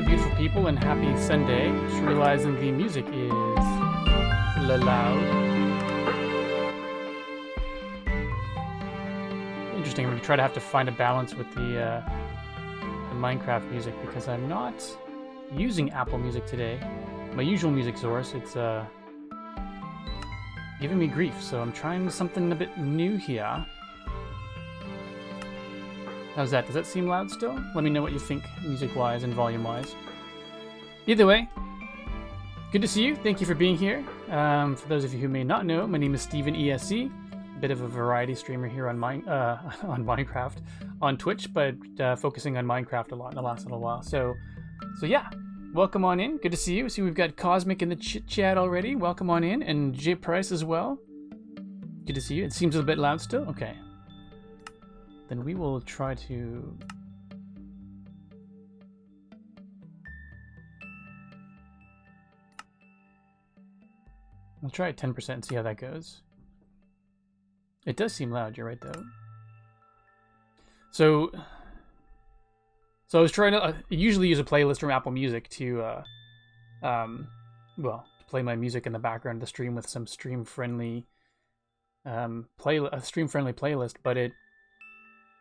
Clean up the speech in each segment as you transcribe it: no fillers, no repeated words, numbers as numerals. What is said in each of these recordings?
beautiful people, and happy Sunday. Just realizing the music is loud. Interesting. I'm going to have to find a balance with the Minecraft music because I'm not using Apple Music today. My usual music source, it's giving me grief, so I'm trying something a bit new here. How's that? Does that seem loud still? Let me know what you think music-wise and volume-wise. Either way, good to see you. Thank you for being here. For those of you who may not know, my name is Steven ESC. A bit of a variety streamer here on on Minecraft, on Twitch, but focusing on Minecraft a lot in the last little while. So yeah, welcome on in. Good to see you. See, we've got Cosmic in the chat already. Welcome on in, and J Price as well. Good to see you. It seems a bit loud still. Okay. Then we will try to... I'll try at 10% and see how that goes. It does seem loud, you're right though. So I was trying to usually use a playlist from Apple Music to to play my music in the background of the stream with some stream-friendly playlist, but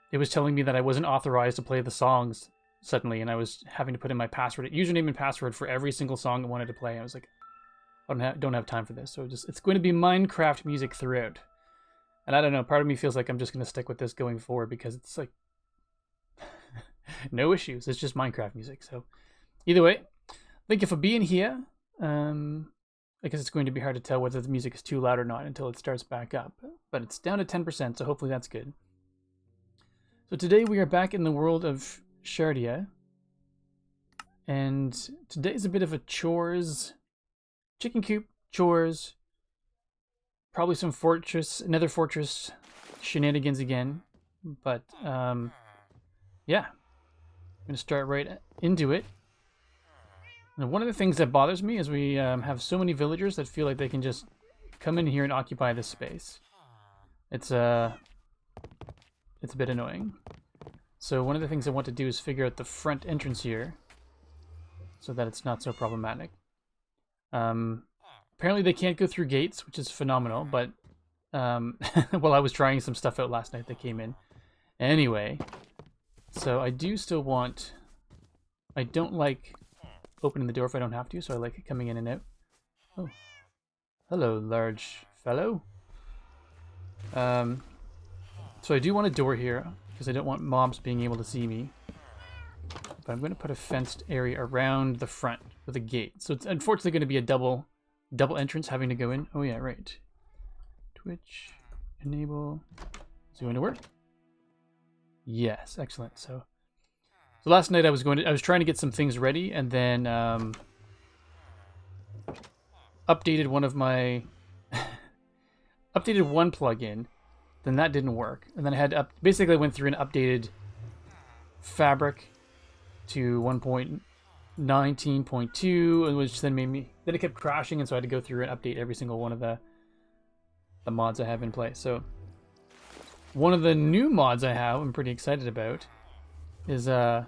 it was telling me that I wasn't authorized to play the songs suddenly, and I was having to put in my password, username and password for every single song I wanted to play. I was like, I don't have time for this. So it's going to be Minecraft music throughout. And I don't know, part of me feels like I'm just going to stick with this going forward because it's like no issues. It's just Minecraft music. So either way, thank you for being here. I guess it's going to be hard to tell whether the music is too loud or not until it starts back up. But it's down to 10%, so hopefully that's good. So today we are back in the world of Shardia, and today is a bit of a chores, chicken coop, chores, probably some nether fortress shenanigans again, but yeah, I'm gonna start right into it. And one of the things that bothers me is we have so many villagers that feel like they can just come in here and occupy this space. It's a bit annoying. So one of the things I want to do is figure out the front entrance here so that it's not so problematic. Apparently they can't go through gates, which is phenomenal, but well, I was trying some stuff out last night that came in. Anyway, so I do still want... I don't like opening the door if I don't have to, so I like it coming in and out. Oh. Hello, large fellow. So I do want a door here, because I don't want mobs being able to see me. But I'm going to put a fenced area around the front with a gate. So it's unfortunately going to be a double entrance having to go in. Oh yeah, right. Twitch, enable. Is it going to work? Yes, excellent. So last night I was trying to get some things ready, and then updated one of my updated one plugin. Then that didn't work, and then I had basically went through and updated Fabric to 1.19.2, which then it kept crashing, and so I had to go through and update every single one of the mods I have in place. So one of the new mods I have, I'm pretty excited about, is it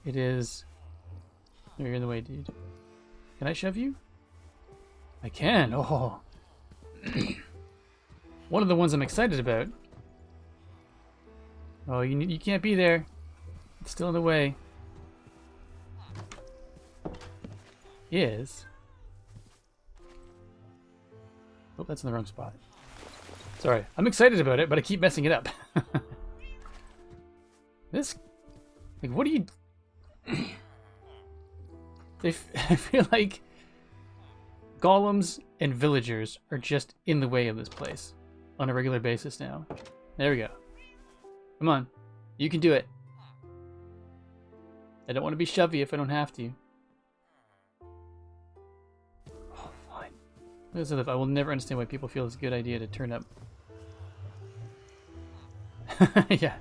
is... You're in the way, dude. Can I shove you? I can. Oh. One of the ones I'm excited about. Oh, you can't be there. It's still in the way. Is... Oh, that's in the wrong spot. Sorry. I'm excited about it, but I keep messing it up. This... Like, what do you... I feel like golems and villagers are just in the way of this place on a regular basis now. There we go. Come on. You can do it. I don't want to be shovey if I don't have to. Oh, fine. I will never understand why people feel it's a good idea to turn up. Yeah.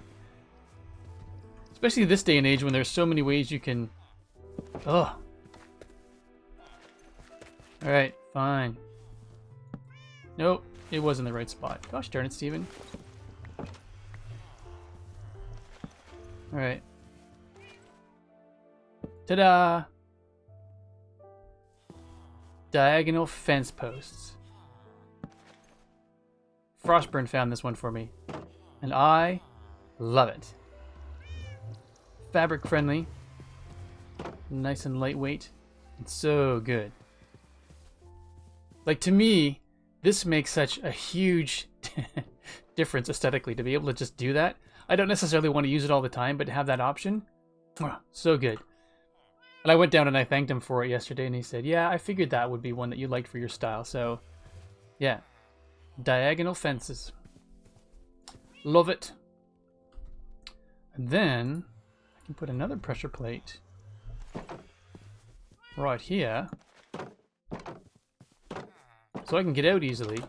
Especially this day and age when there's so many ways you can... Ugh. Alright, fine. Nope, it was in the right spot. Gosh darn it, Steven. Alright. Ta-da! Diagonal fence posts. Frostburn found this one for me, and I love it. Fabric friendly, nice and lightweight. It's so good. Like, to me, this makes such a huge difference aesthetically to be able to just do that. I don't necessarily want to use it all the time, but to have that option, so good. And I went down and I thanked him for it yesterday, and he said, yeah, I figured that would be one that you liked for your style. So, yeah. Diagonal fences. Love it. And then I can put another pressure plate right here, so I can get out easily.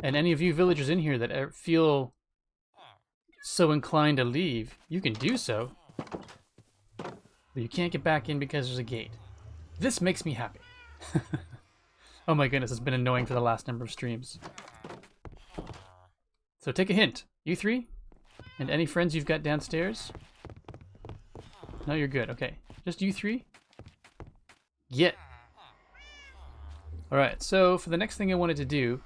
And any of you villagers in here that feel so inclined to leave, you can do so. But you can't get back in because there's a gate. This makes me happy. Oh my goodness, it's been annoying for the last number of streams. So take a hint, you three, and any friends you've got downstairs. No, you're good. Okay, just you three. Get. All right. So for the next thing I wanted to do,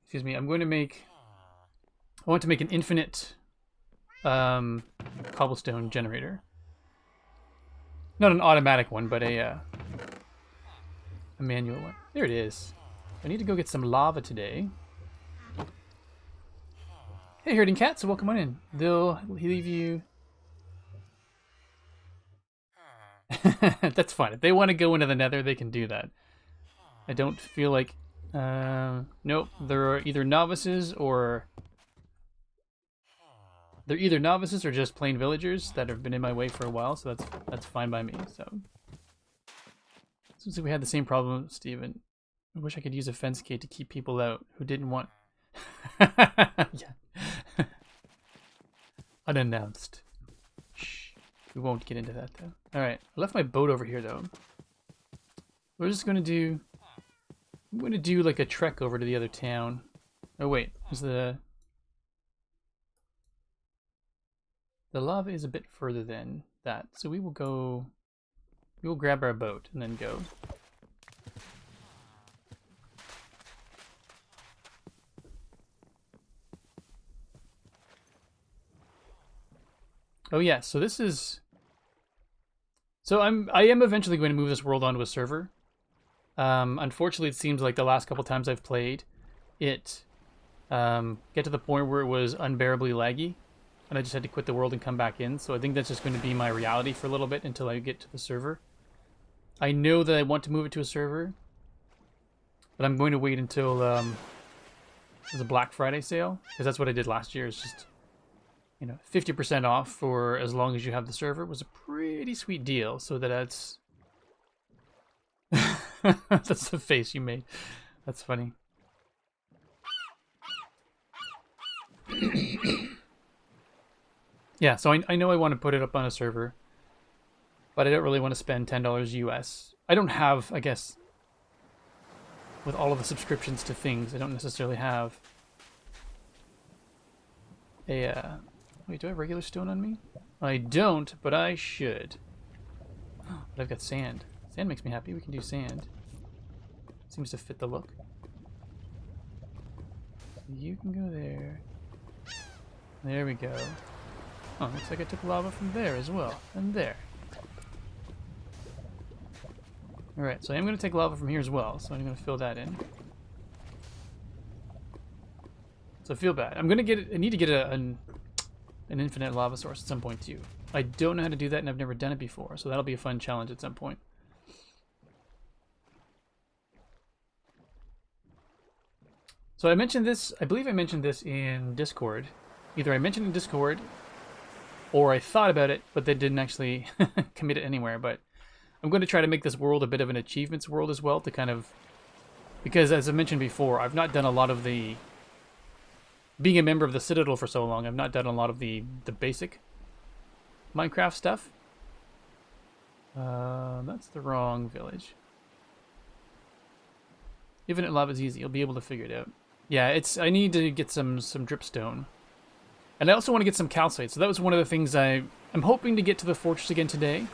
excuse me, I'm going to make. I want to make an infinite cobblestone generator. Not an automatic one, but a manual one. There it is. I need to go get some lava today. Hey, herding cats, so welcome on in. They'll leave you. That's fine. If they want to go into the nether, they can do that. I don't feel like... nope. There are either novices or... They're either novices or just plain villagers that have been in my way for a while, so that's fine by me. So seems like we had the same problem, Steven. I wish I could use a fence gate to keep people out who didn't want... Yeah. Unannounced. Shh. We won't get into that though. Alright, I left my boat over here though. We're just gonna do... I'm gonna do like a trek over to the other town. Oh wait, is the lava is a bit further than that. So we will go... We will grab our boat and then go. Oh yeah, so this is... So I am eventually going to move this world onto a server. Unfortunately, it seems like the last couple times I've played, it get to the point where it was unbearably laggy, and I just had to quit the world and come back in. So I think that's just going to be my reality for a little bit until I get to the server. I know that I want to move it to a server, but I'm going to wait until there's a Black Friday sale, because that's what I did last year. It's just... 50% off for as long as you have the server was a pretty sweet deal. So that's that's the face you made. That's funny. Yeah, so I know I want to put it up on a server, but I don't really want to spend $10 US. I don't have, I guess, with all of the subscriptions to things, I don't necessarily have a... Wait, do I have regular stone on me? I don't, but I should. But I've got sand. Sand makes me happy. We can do sand. Seems to fit the look. You can go there. There we go. Oh, looks like I took lava from there as well. And there. Alright, so I am going to take lava from here as well. So I'm going to fill that in. So I feel bad. I'm going to get... I need to get an infinite lava source at some point too. I don't know how to do that, and I've never done it before, so that'll be a fun challenge at some point. So I mentioned this, I believe I mentioned this in Discord. Either I mentioned it in Discord, or I thought about it, but then didn't actually commit it anywhere. But I'm going to try to make this world a bit of an achievements world as well, to kind of... Because as I mentioned before, I've not done a lot of the... Being a member of the Citadel for so long, I've not done a lot of the basic Minecraft stuff. That's the wrong village. Infinite lava is easy. You'll be able to figure it out. Yeah, I need to get some dripstone. And I also want to get some calcite. So that was one of the things I'm hoping to get to the fortress again today.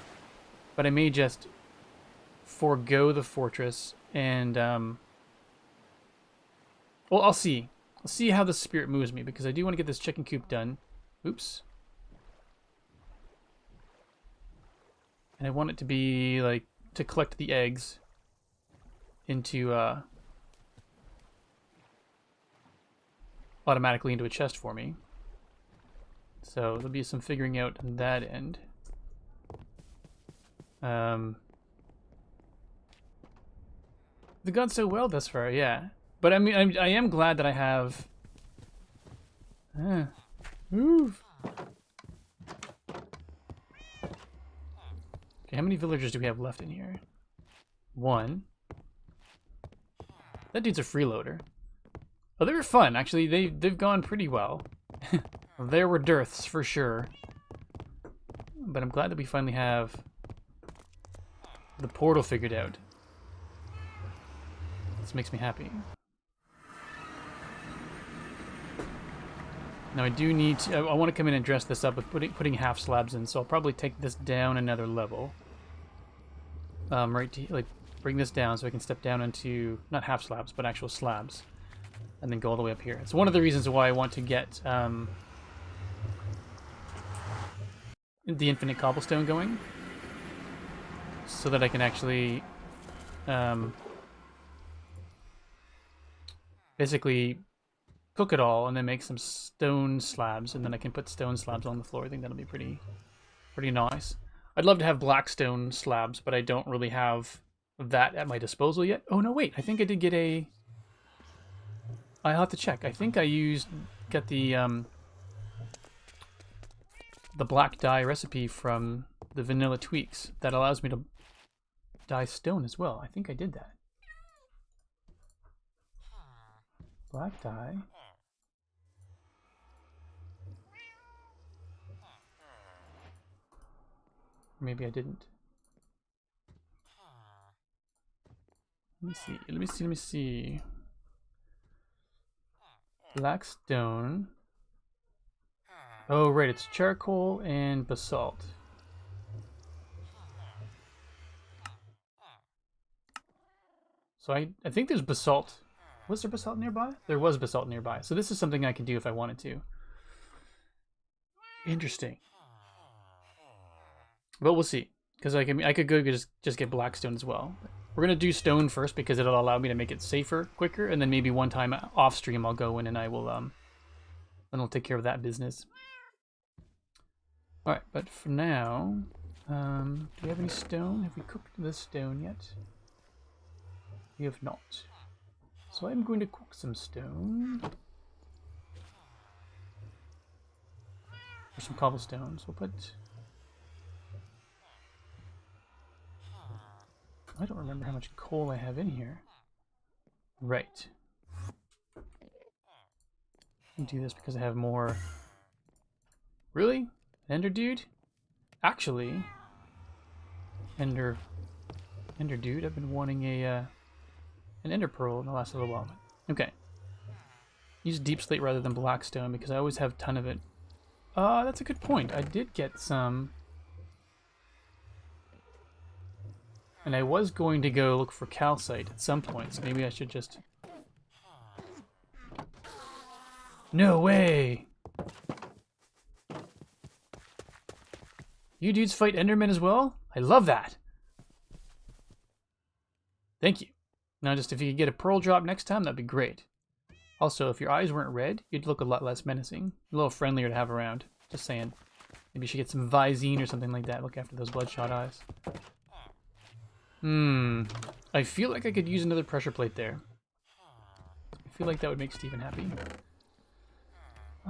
but I may just forego the fortress and well, I'll see. I'll see how the spirit moves me, because I do want to get this chicken coop done. Oops. And I want it to be like to collect the eggs into automatically into a chest for me. So there'll be some figuring out on that end. They've gone so well thus far, yeah. But I mean, I am glad that I have. Move. Okay, how many villagers do we have left in here? 1. That dude's a freeloader. Oh, they were fun. Actually, they've gone pretty well. There were dearths for sure, but I'm glad that we finally have the portal figured out. This makes me happy. Now I do need to. I want to come in and dress this up with putting half slabs in. So I'll probably take this down another level. Right to like bring this down so I can step down into not half slabs but actual slabs, and then go all the way up here. It's one of the reasons why I want to get the infinite cobblestone going, so that I can actually basically cook it all and then make some stone slabs, and then I can put stone slabs on the floor. I think that'll be pretty nice. I'd love to have black stone slabs, but I don't really have that at my disposal yet. Oh no, wait, I think I did get a... I'll have to check. I think I got the black dye recipe from the vanilla tweaks that allows me to dye stone as well. I think I did that. Black dye. Maybe I didn't. Let me see. Black stone. Oh, right, it's charcoal and basalt. So I think there's basalt. Was there basalt nearby? There was basalt nearby. So this is something I can do if I wanted to. Interesting. But we'll see. Because I could go just get black stone as well. We're going to do stone first because it'll allow me to make it safer quicker. And then maybe one time off stream I'll go in and I will then I'll take care of that business. Alright, but for now, do we have any stone? Have we cooked the stone yet? We have not. So I'm going to cook some stone. Or some cobblestones. We'll put... I don't remember how much coal I have in here. Right. I'll do this because I have more... Really? Ender dude? Actually, Ender dude, I've been wanting an ender pearl in the last little while. Okay. Use deep slate rather than blackstone because I always have a ton of it. That's a good point. I did get some. And I was going to go look for calcite at some point, so maybe I should just... No way! You dudes fight Endermen as well? I love that! Thank you. Now just if you could get a pearl drop next time, that'd be great. Also, if your eyes weren't red, you'd look a lot less menacing. A little friendlier to have around. Just saying. Maybe you should get some Visine or something like that. Look after those bloodshot eyes. I feel like I could use another pressure plate there. I feel like that would make Steven happy.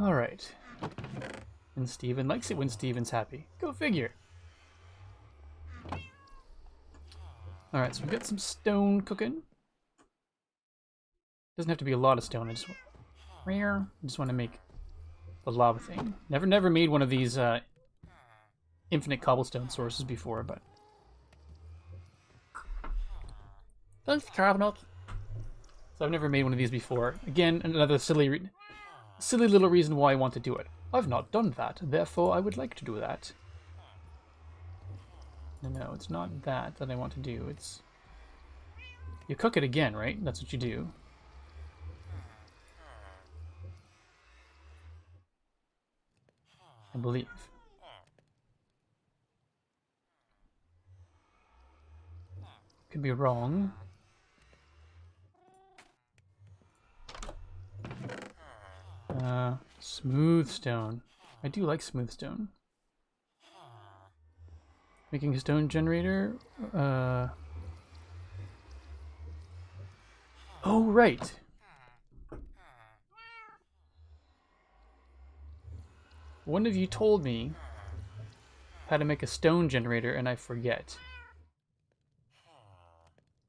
Alright. And Steven likes it when Steven's happy. Go figure. Alright, so we've got some stone cooking. Doesn't have to be a lot of stone. I just want to make the lava thing. Never made one of these infinite cobblestone sources before, but... Thanks, cabinet. So I've never made one of these before. Again, another silly little reason why I want to do it. I've not done that, therefore I would like to do that. No, it's not that I want to do. It's... You cook it again, right? That's what you do. I believe. Could be wrong. Smooth stone. I do like smooth stone. Making a stone generator. Oh, right. One of you told me how to make a stone generator, and I forget.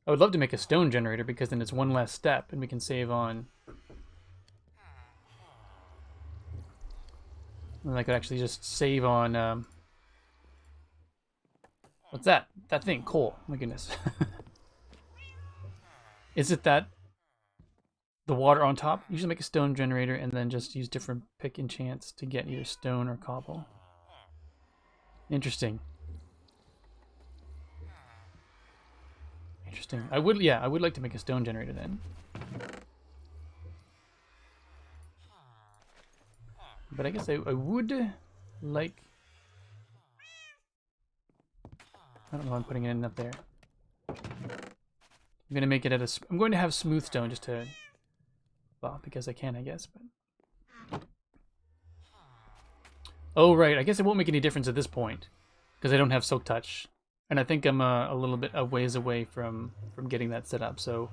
I would love to make a stone generator because then it's one less step, and we can save on. And I could actually just save on. What's that? That thing, coal. My goodness. Is it that the water on top? Usually make a stone generator and then just use different pick enchants to get either stone or cobble. Interesting. Interesting. I would like to make a stone generator then. But I guess I would like... I don't know if I'm putting it in up there. I'm going to make it at a... I'm going to have smooth stone just to... Well, because I can, I guess, but... Oh, right. I guess it won't make any difference at this point. Because I don't have Silk Touch. And I think I'm a little bit a ways away from getting that set up. So,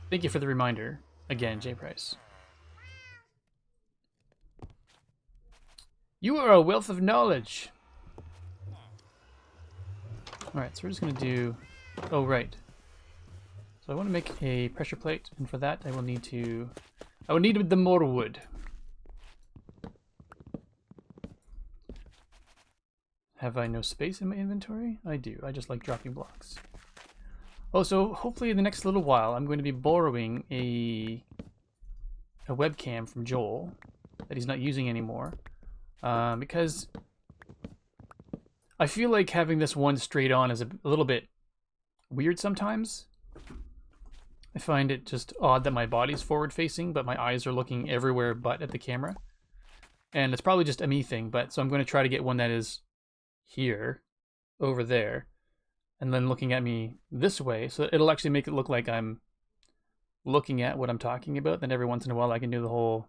thank you for the reminder. Again, J Price. You are a wealth of knowledge. Alright, so we're just going to do... Oh, right. So I want to make a pressure plate, and for that I will need to... I will need the more wood. Have I no space in my inventory? I do. I just like dropping blocks. Oh, so hopefully in the next little while I'm going to be borrowing a webcam from Joel that he's not using anymore. Because I feel like having this one straight on is a little bit weird sometimes. I find it just odd that my body's forward facing, but my eyes are looking everywhere but at the camera. And it's probably just a me thing, but so I'm going to try to get one that is here, over there, and then looking at me this way, so it'll actually make it look like I'm looking at what I'm talking about. Then every once in a while I can do the whole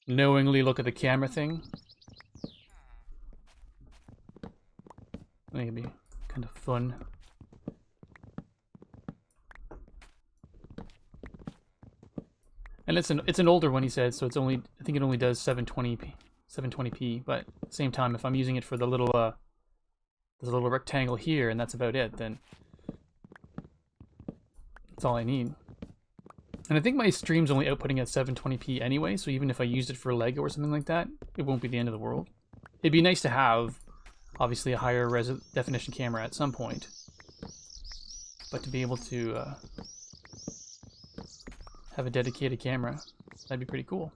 knowingly look at the camera thing. I think it'd be kind of fun. And it's an older one, he said, so it's only, I think it only does 720p, but at the same time, if I'm using it for the little there's a little rectangle here and that's about it, then that's all I need. And I think my stream's only outputting at 720p anyway, so even if I used it for Lego or something like that, it won't be the end of the world. It'd be nice to have, obviously, a higher definition camera at some point, but to be able to have a dedicated camera, that'd be pretty cool.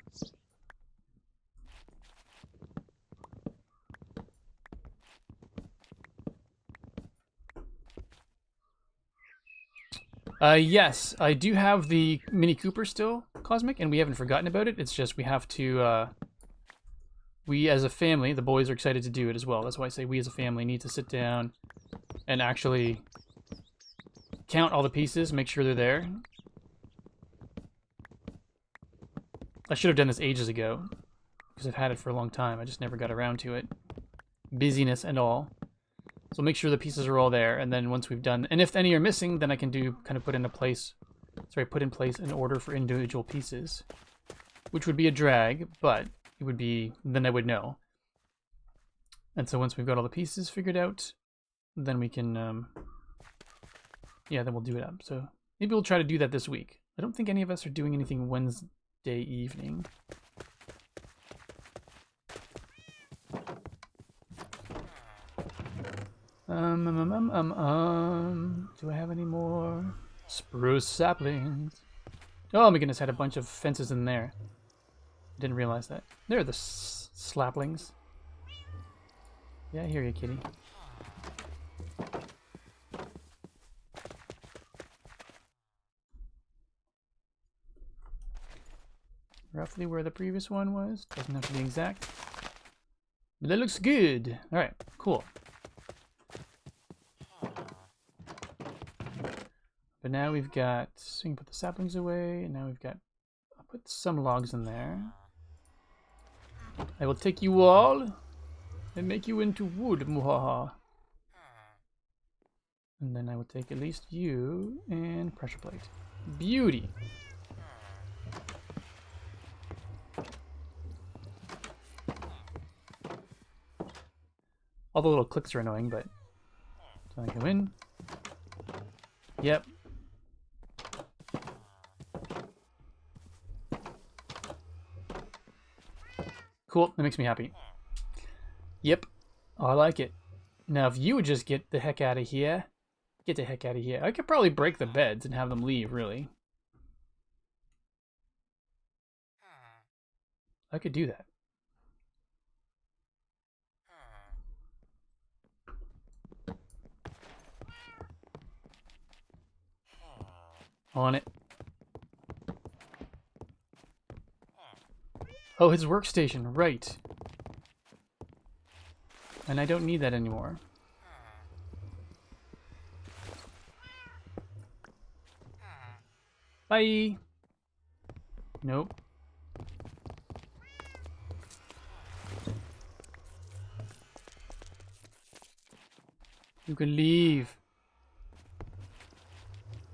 Yes, I do have the Mini Cooper still, Cosmic, and we haven't forgotten about it. It's just we have to, we as a family, the boys are excited to do it as well. That's why I say we as a family need to sit down and actually count all the pieces, make sure they're there. I should have done this ages ago, because I've had it for a long time. I just never got around to it. Busyness and all. So make sure the pieces are all there, and then once we've done, and if any are missing, then I can do kind of put in place an order for individual pieces, which would be a drag, but it would be, then I would know. And so once we've got all the pieces figured out, then we can, yeah, then we'll do it up. So maybe we'll try to do that this week. I don't think any of us are doing anything Wednesday evening. Do I have any more spruce saplings? Oh my goodness, I had a bunch of fences in there. Didn't realize that. There are the slaplings. Yeah, I hear you, kitty. roughly where the previous one was. Doesn't have to be exact. But that looks good. Alright, cool. But now we've got, so we can put the saplings away, and now we've got, I'll put some logs in there. I will take you all and make you into wood, muhaha. And then I will take at least you and pressure plate. Beauty. All the little clicks are annoying, but so I go in. Yep. Cool, that makes me happy. Yep, I like it. Now, if you would just get the heck out of here, get the heck out of here. I could probably break the beds and have them leave, really. I could do that. On it. Oh, his workstation, right. And I don't need that anymore. Bye! Nope. You can leave.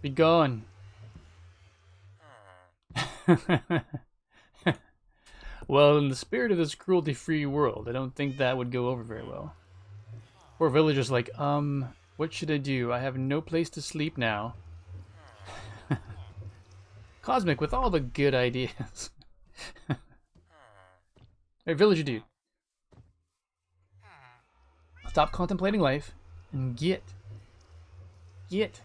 Be gone. Well, in the spirit of this cruelty-free world, I don't think that would go over very well. Poor villagers like, what should I do? I have no place to sleep now. Cosmic with all the good ideas. Hey, villager dude. Stop contemplating life and get. Get.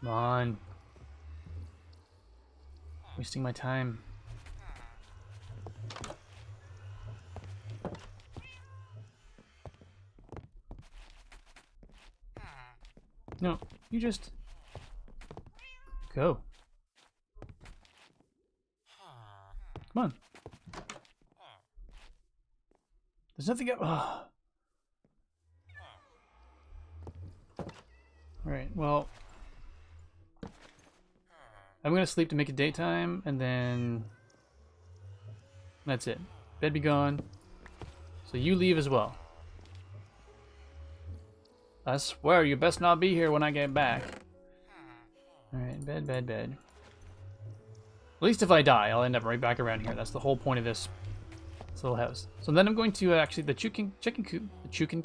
Come on. Wasting my time. No, you just go. Come on. There's nothing up. Oh. Alright, well. I'm gonna sleep to make it daytime, and then that's it. Bed be gone. So you leave as well. I swear you best not be here when I get back. Alright, bed, bed, bed. At least if I die, I'll end up right back around here. That's the whole point of this little house. So then I'm going to actually, the chicken coop, the chicken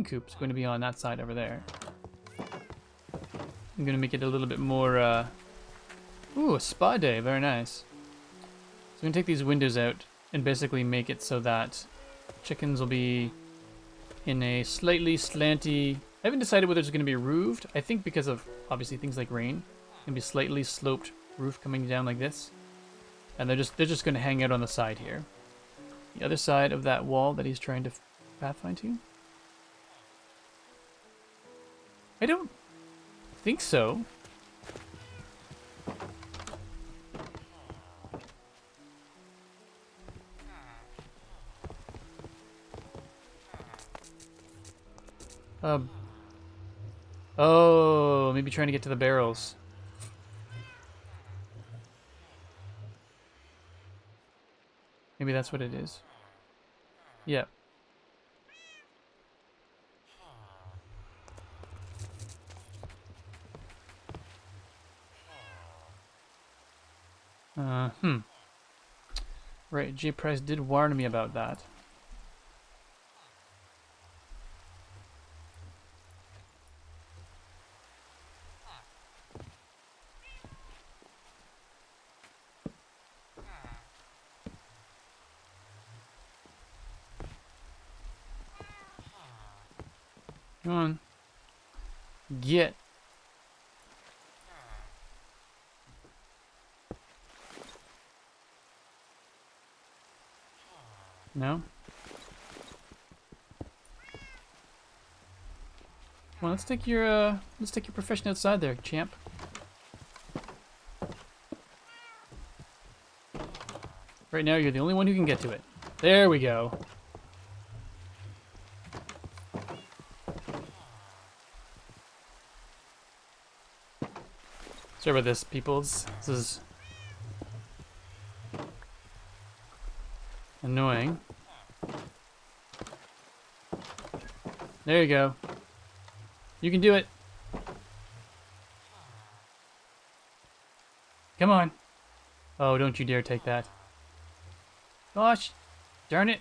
coop is going to be on that side over there. I'm going to make it a little bit more, ooh, a spa day, very nice. So I'm going to take these windows out and basically make it so that chickens will be in a slightly slanty, I haven't decided whether it's going to be roofed. I think because of, obviously, things like rain, it's going to be slightly sloped roof coming down like this. And they're just going to hang out on the side here. The other side of that wall that he's trying to pathfind to. I don't think so. Oh, maybe trying to get to the barrels. Maybe that's what it is. Yep. Right, J. Price did warn me about that. Come on. Get. No? Well, let's take your profession outside there, champ. Right now, you're the only one who can get to it. There we go. Sorry about this, peoples. This is annoying. There you go. You can do it. Come on. Oh, don't you dare take that. Gosh, darn it.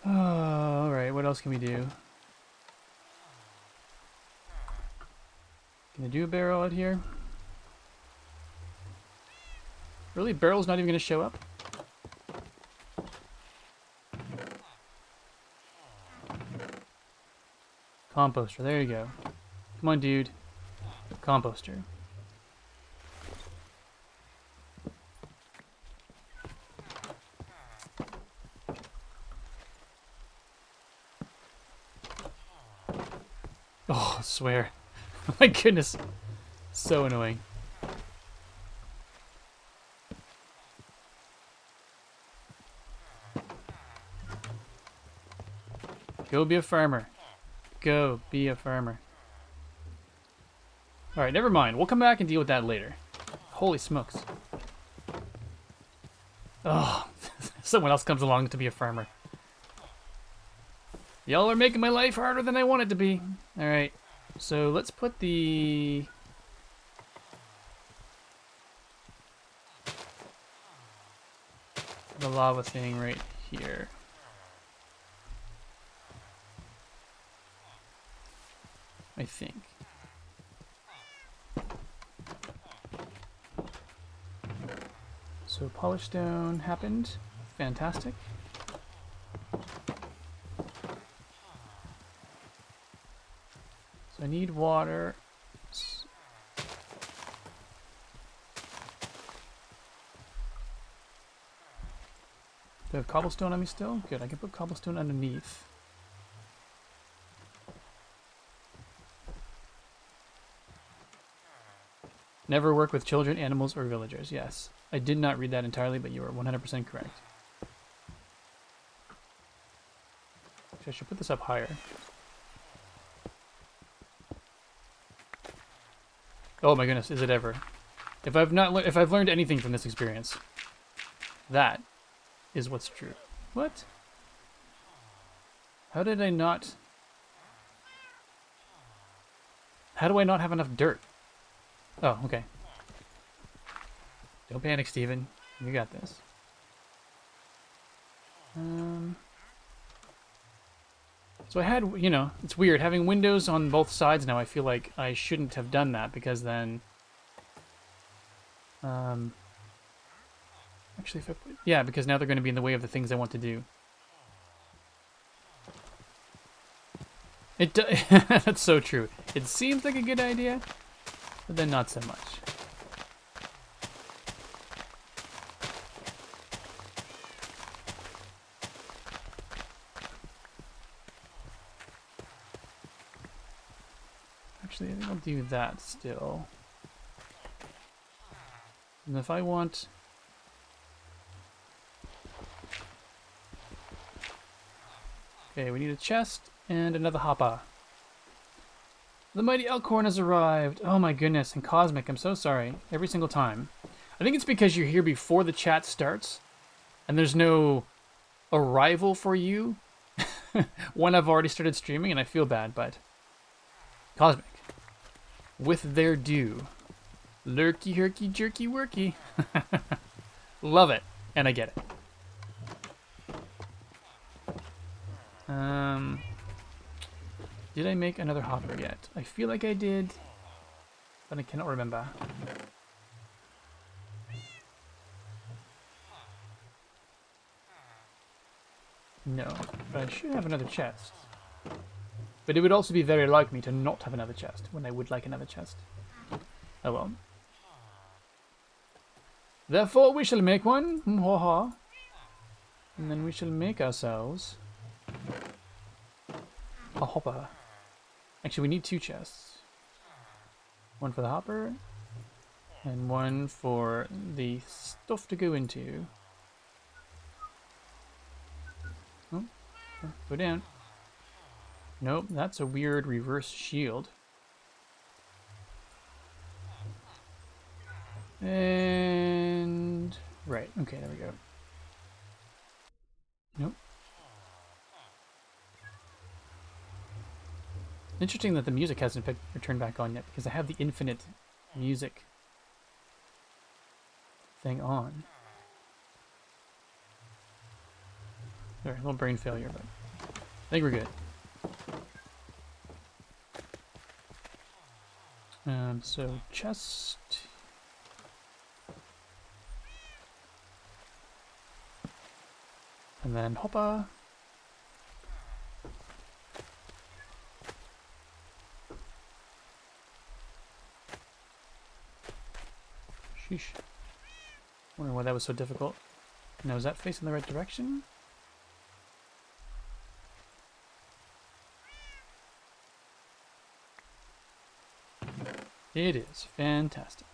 Oh, alright, what else can we do? Can I do a barrel out here? Really? Barrel's not even going to show up? Composter, there you go. Come on, dude. Composter. Oh, I swear. My goodness. So annoying. Go be a farmer. Go be a farmer. Alright, never mind. We'll come back and deal with that later. Holy smokes. Oh, someone else comes along to be a farmer. Y'all are making my life harder than I want it to be. Alright, so let's put the lava thing right here. I think. So polish stone happened. Fantastic. So I need water. Do I have cobblestone on me still? Good, I can put cobblestone underneath. Never work with children, animals, or villagers. Yes. I did not read that entirely, but you are 100% correct. Actually, I should put this up higher. Oh my goodness, is it ever? If I've learned anything from this experience, that is what's true. What? How did I not? How do I not have enough dirt? Oh, okay. Don't panic, Steven. You got this. So I had, you know, it's weird. Having windows on both sides now, I feel like I shouldn't have done that because then... actually, if I put... Yeah, because now they're going to be in the way of the things I want to do. That's so true. It seems like a good idea, but then not so much. Actually, I think I'll do that still. And if I want... Okay, we need a chest and another hopper. The mighty Elkhorn has arrived. Oh my goodness, and Cosmic, I'm so sorry. Every single time. I think it's because you're here before the chat starts, and there's no arrival for you when I've already started streaming, and I feel bad, but... Cosmic. With their due. Lurky, herky, jerky, worky. Love it, and I get it. Did I make another hopper yet? I feel like I did, but I cannot remember. No, but I should have another chest. But it would also be very like me to not have another chest when I would like another chest. Oh well. Therefore we shall make one. Ha. And then we shall make ourselves a hopper. Actually, we need two chests. One for the hopper, And one for the stuff to go into. Oh, go down. Nope, that's a weird reverse shield. And... right, okay, there we go. Nope. Interesting that the music hasn't returned back on yet, because I have the infinite music thing on. Sorry, a little brain failure, but I think we're good. So chest. And then hopper. Sheesh. Wondering why that was so difficult. Now, is that facing the right direction? It is. Fantastic.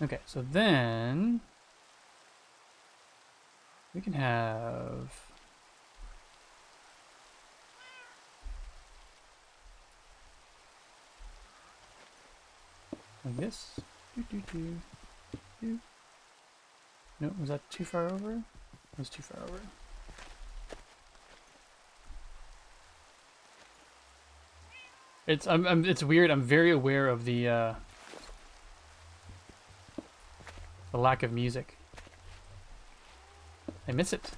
Okay, so then we can have like this. No, was that too far over? It was too far over. It's weird. I'm very aware of the lack of music. I miss it.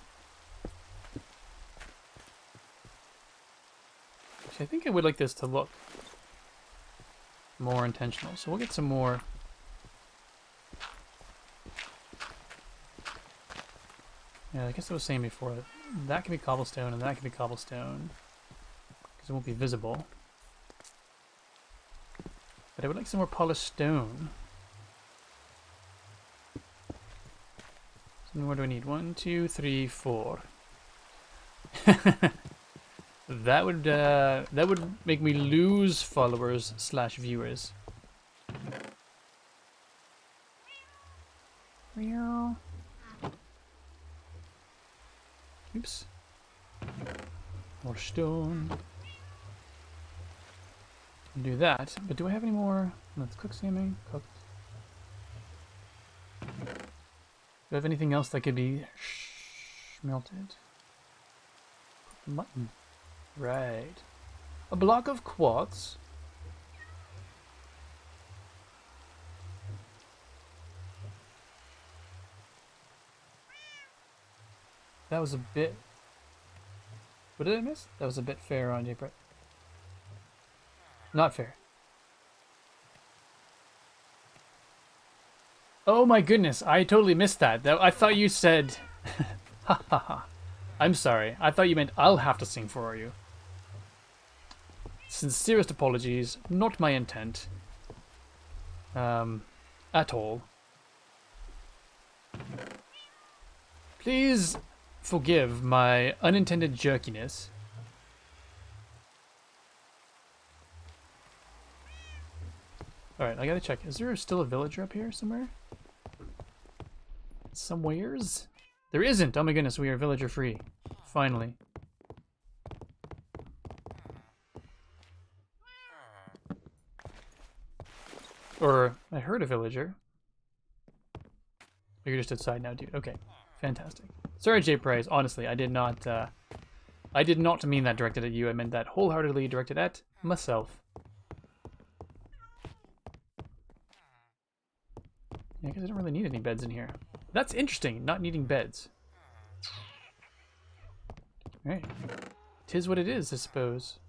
Actually, I think I would like this to look more intentional. So we'll get some more. Yeah, I guess I was saying before that can be cobblestone and that can be cobblestone because it won't be visible. But I would like some more polished stone. So how many more do I need? 1, 2, 3, 4. That would make me lose followers / viewers. Meow. Oops. More stone. Do that, but do I have any more? Let's cook salmon. Cooked. Do I have anything else that could be melted? Mutton. Right. A block of quartz. That was a bit... What did I miss? That was a bit fair on you, Brett. Not fair. Oh my goodness, I totally missed that. I thought you said... Ha ha ha. I'm sorry. I thought you meant I'll have to sing for you. Sincerest apologies. Not my intent. At all. Please forgive my unintended jerkiness. Alright, I gotta check. Is there still a villager up here somewhere? Somewheres? There isn't! Oh my goodness, we are villager free. Finally. Or, I heard a villager. You're just outside now, dude. Okay, fantastic. Sorry, J Price. Honestly, I did not mean that directed at you. I meant that wholeheartedly directed at myself. Yeah, I guess I don't really need any beds in here. That's interesting, not needing beds. Alright. 'Tis what it is, I suppose.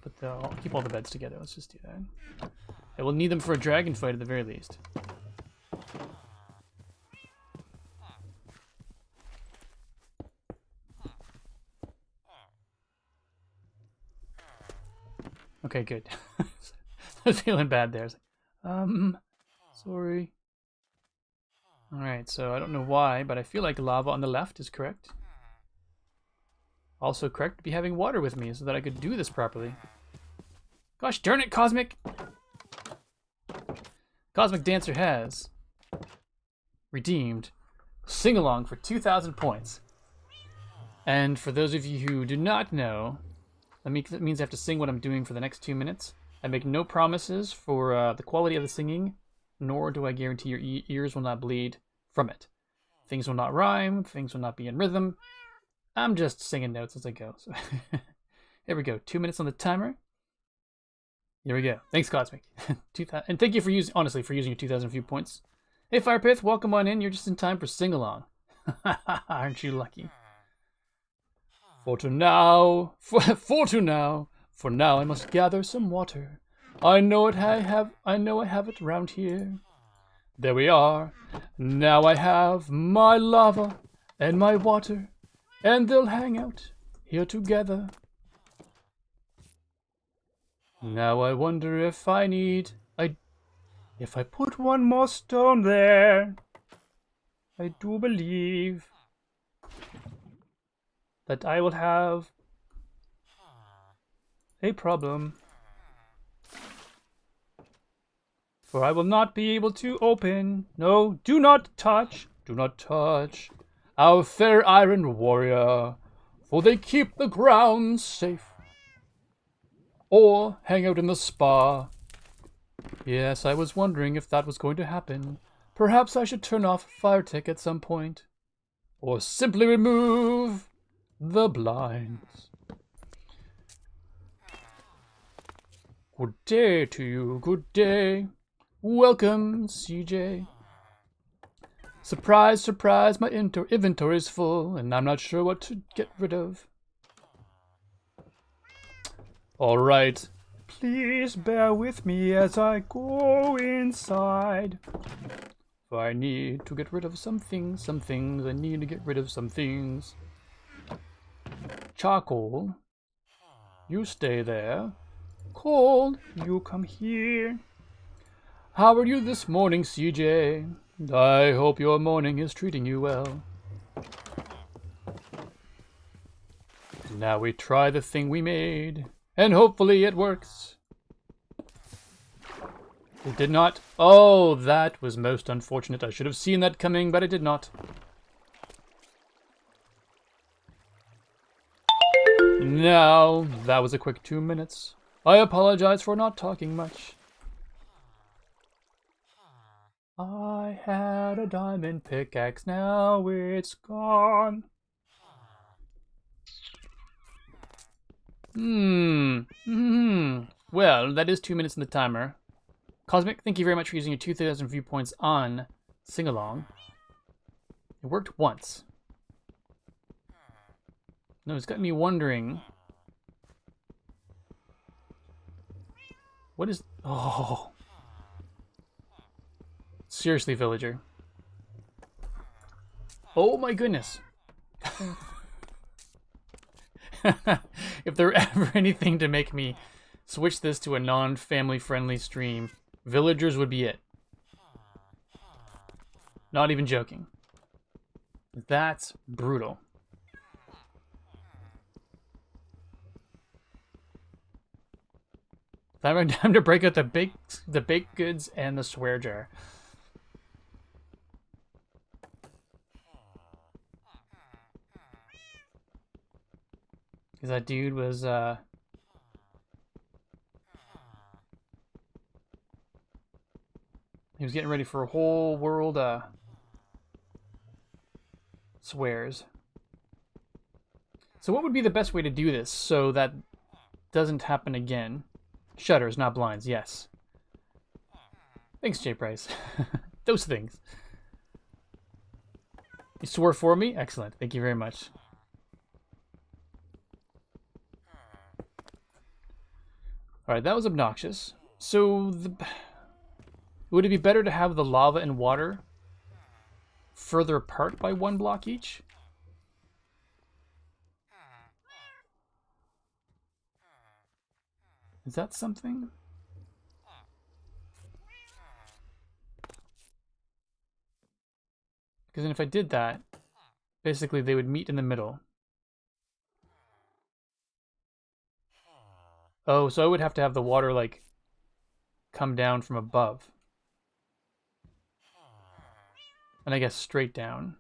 But I'll keep all the beds together. Let's just do that. I will need them for a dragon fight at the very least. Okay, good. I was feeling bad there. I was like, sorry. Alright, so I don't know why, but I feel like lava on the left is correct. Also correct to be having water with me so that I could do this properly. Gosh darn it, Cosmic! Cosmic Dancer has redeemed Sing-Along for 2,000 points. And for those of you who do not know, that means I have to sing what I'm doing for the next 2 minutes. I make no promises for the quality of the singing, nor do I guarantee your ears will not bleed from it. Things will not rhyme, things will not be in rhythm. I'm just singing notes as I go. So here we go, 2 minutes on the timer. Here we go. Thanks, Cosmic. And thank you for using your 2,000 view points. Hey, Firepith, welcome on in. You're just in time for sing-along. Aren't you lucky? For now, I must gather some water. I know I have it round here. There we are. Now I have my lava and my water, and they'll hang out here together. Now I wonder if if I put one more stone there, I do believe that I will have a problem. For I will not be able to open. No, do not touch our fair iron warrior, for they keep the ground safe. Or hang out in the spa. Yes, I was wondering if that was going to happen. Perhaps I should turn off fire tick at some point. Or simply remove the blinds. Good day to you, good day. Welcome, CJ. Surprise, surprise, my inventory is full, and I'm not sure what to get rid of. Alright, please bear with me as I go inside. For I need to get rid of some things, I need to get rid of some things. Charcoal, you stay there. Cold, you come here. How are you this morning, CJ? I hope your morning is treating you well. Now we try the thing we made, and hopefully it works. It did not. Oh, that was most unfortunate. I should have seen that coming, but I did not. Now, that was a quick 2 minutes. I apologize for not talking much. I had a diamond pickaxe, now it's gone. Well, that is 2 minutes in the timer. Cosmic, thank you very much for using your 2,000 viewpoints on Sing-Along. It worked once. No, it's got me wondering. What is... Oh. Seriously, villager. Oh my goodness. If there were ever anything to make me switch this to a non-family friendly stream, villagers would be it. Not even joking. That's brutal. Time to break out the baked goods and the swear jar. Because that dude was he was getting ready for a whole world swears. So what would be the best way to do this so that doesn't happen again? Shutters, not blinds, yes. Thanks, J Price. Those things. You swore for me? Excellent. Thank you very much. Alright, that was obnoxious. So, would it be better to have the lava and water further apart by 1 block each? Is that something? Because then if I did that, basically they would meet in the middle. Oh, so I would have to have the water, like, come down from above. And I guess straight down.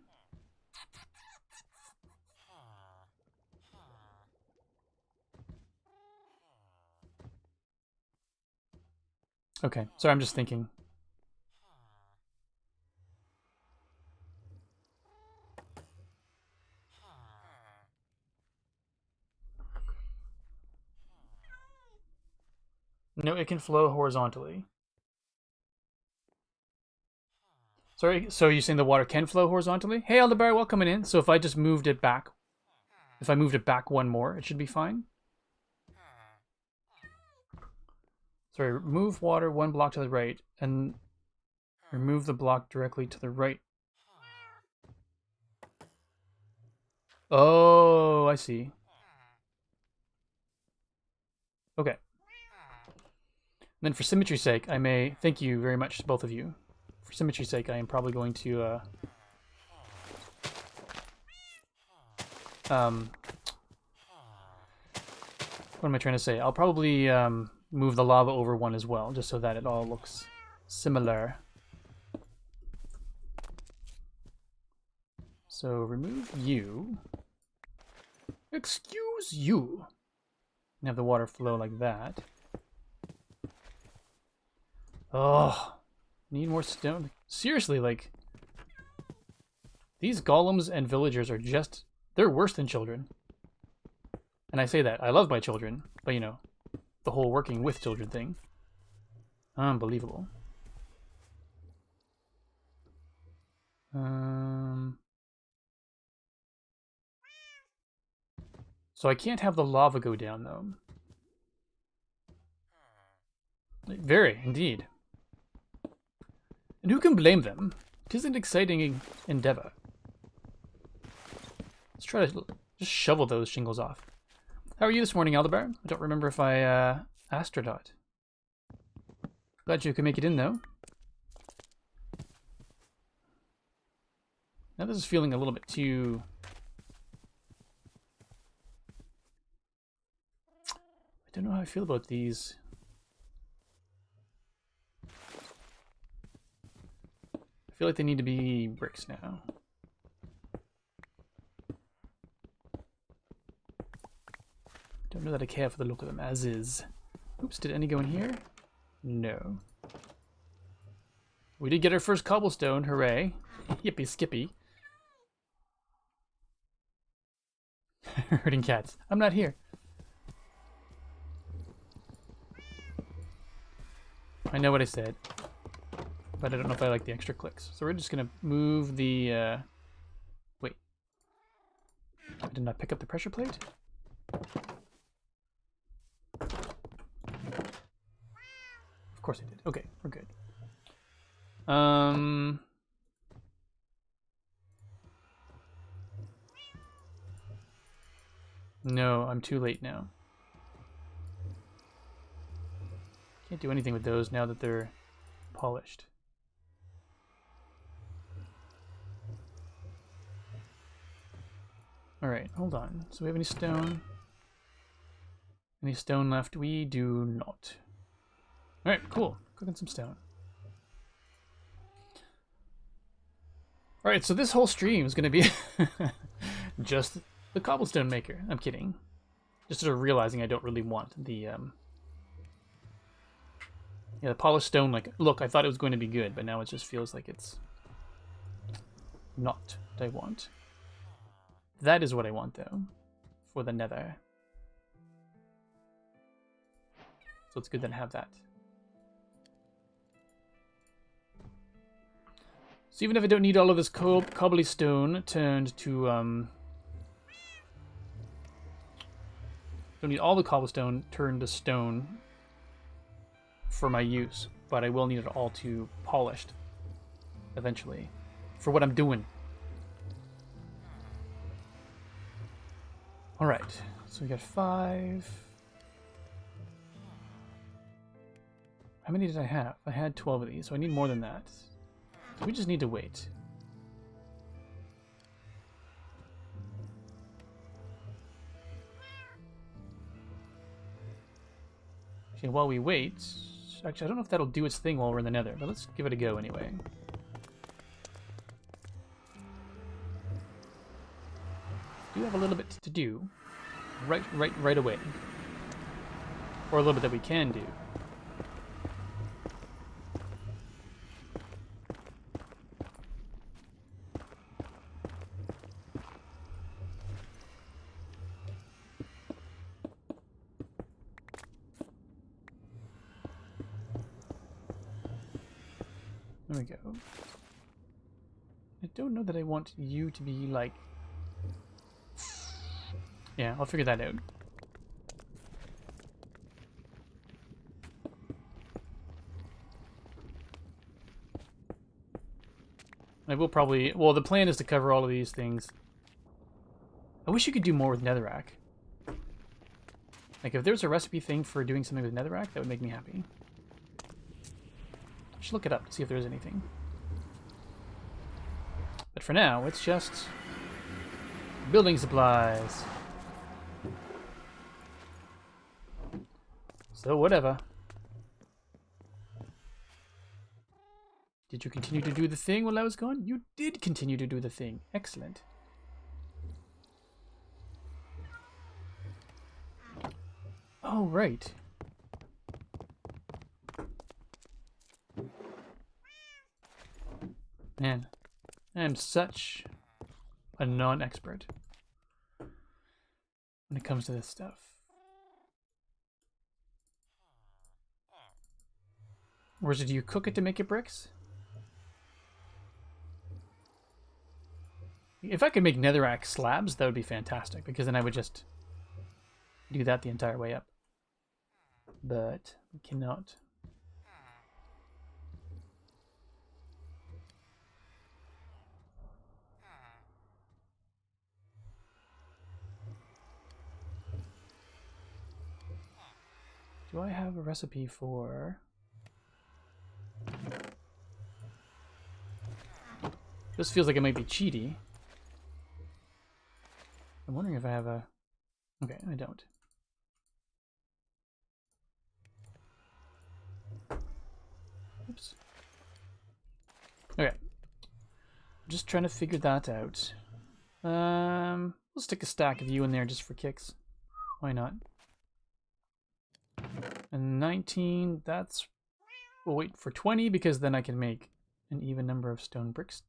Okay, sorry, I'm just thinking. No, it can flow horizontally. Sorry, so you're saying the water can flow horizontally? Hey, Aldebar, welcome in. So if I just moved it back, if I moved it back one more, it should be fine? Sorry, move water one block to the right, and remove the block directly to the right. Oh, I see. Okay. Then for symmetry's sake, I may... Thank you very much, both of you. For symmetry's sake, I am probably going to... what am I trying to say? I'll probably move the lava over one as well, just so that it all looks similar. So remove you. Excuse you. And have the water flow like that. Oh, need more stone. Seriously, like, these golems and villagers are just, they're worse than children. And I say that, I love my children, but you know, the whole working with children thing. Unbelievable. So I can't have the lava go down, though. Very, indeed. And who can blame them? 'Tis an exciting endeavor. Let's try to just shovel those shingles off. How are you this morning, Aldebar? I don't remember if I asked or not. Glad you could make it in, though. Now this is feeling a little bit too... I don't know how I feel about these. I feel like they need to be bricks now. Don't know that I care for the look of them as is. Oops, did any go in here? No. We did get our first cobblestone, hooray. Yippee skippy. Herding cats. I'm not here. I know what I said, but I don't know if I like the extra clicks. So we're just gonna move the, wait. I did not pick up the pressure plate? Of course I did. Okay, we're good. No, I'm too late now. Can't do anything with those now that they're polished. Alright, hold on. So we have any stone? Any stone left? We do not. Alright, cool. Cooking some stone. Alright, so this whole stream is going to be just the cobblestone maker. I'm kidding. Just sort of realizing I don't really want the, yeah, the polished stone, like, look, I thought it was going to be good, but now it just feels like it's not what I want. That is what I want, though, for the nether. So it's good that I have that. So even if I don't need all of this cobblestone turned to, don't need all the cobblestone turned to stone for my use, but I will need it all to polished eventually for what I'm doing. All right, so we got 5. How many did I have? I had 12 of these, so I need more than that. So we just need to wait. Okay, while we wait... Actually, I don't know if that'll do its thing while we're in the nether, but let's give it a go anyway. Do have a little bit to do. Right away. Or a little bit that we can do. There we go. I don't know that I want you to be like... Yeah, I'll figure that out. I will probably... Well, the plan is to cover all of these things. I wish you could do more with netherrack. Like, if there's a recipe thing for doing something with netherrack, that would make me happy. I should look it up to see if there's anything. But for now, it's just... building supplies. So, whatever. Did you continue to do the thing while I was gone? You did continue to do the thing. Excellent. Oh, right. Man, I am such a non-expert when it comes to this stuff. Or is it, do you cook it to make it bricks? If I could make netherrack slabs, that would be fantastic, because then I would just do that the entire way up. But we cannot. Do I have a recipe for... This feels like it might be cheaty. I'm wondering if I have a... Okay, I don't. Oops. Okay. Just trying to figure that out. We'll stick a stack of you in there just for kicks. Why not? And 19, that's... We'll wait for 20 because then I can make an even number of stone bricks.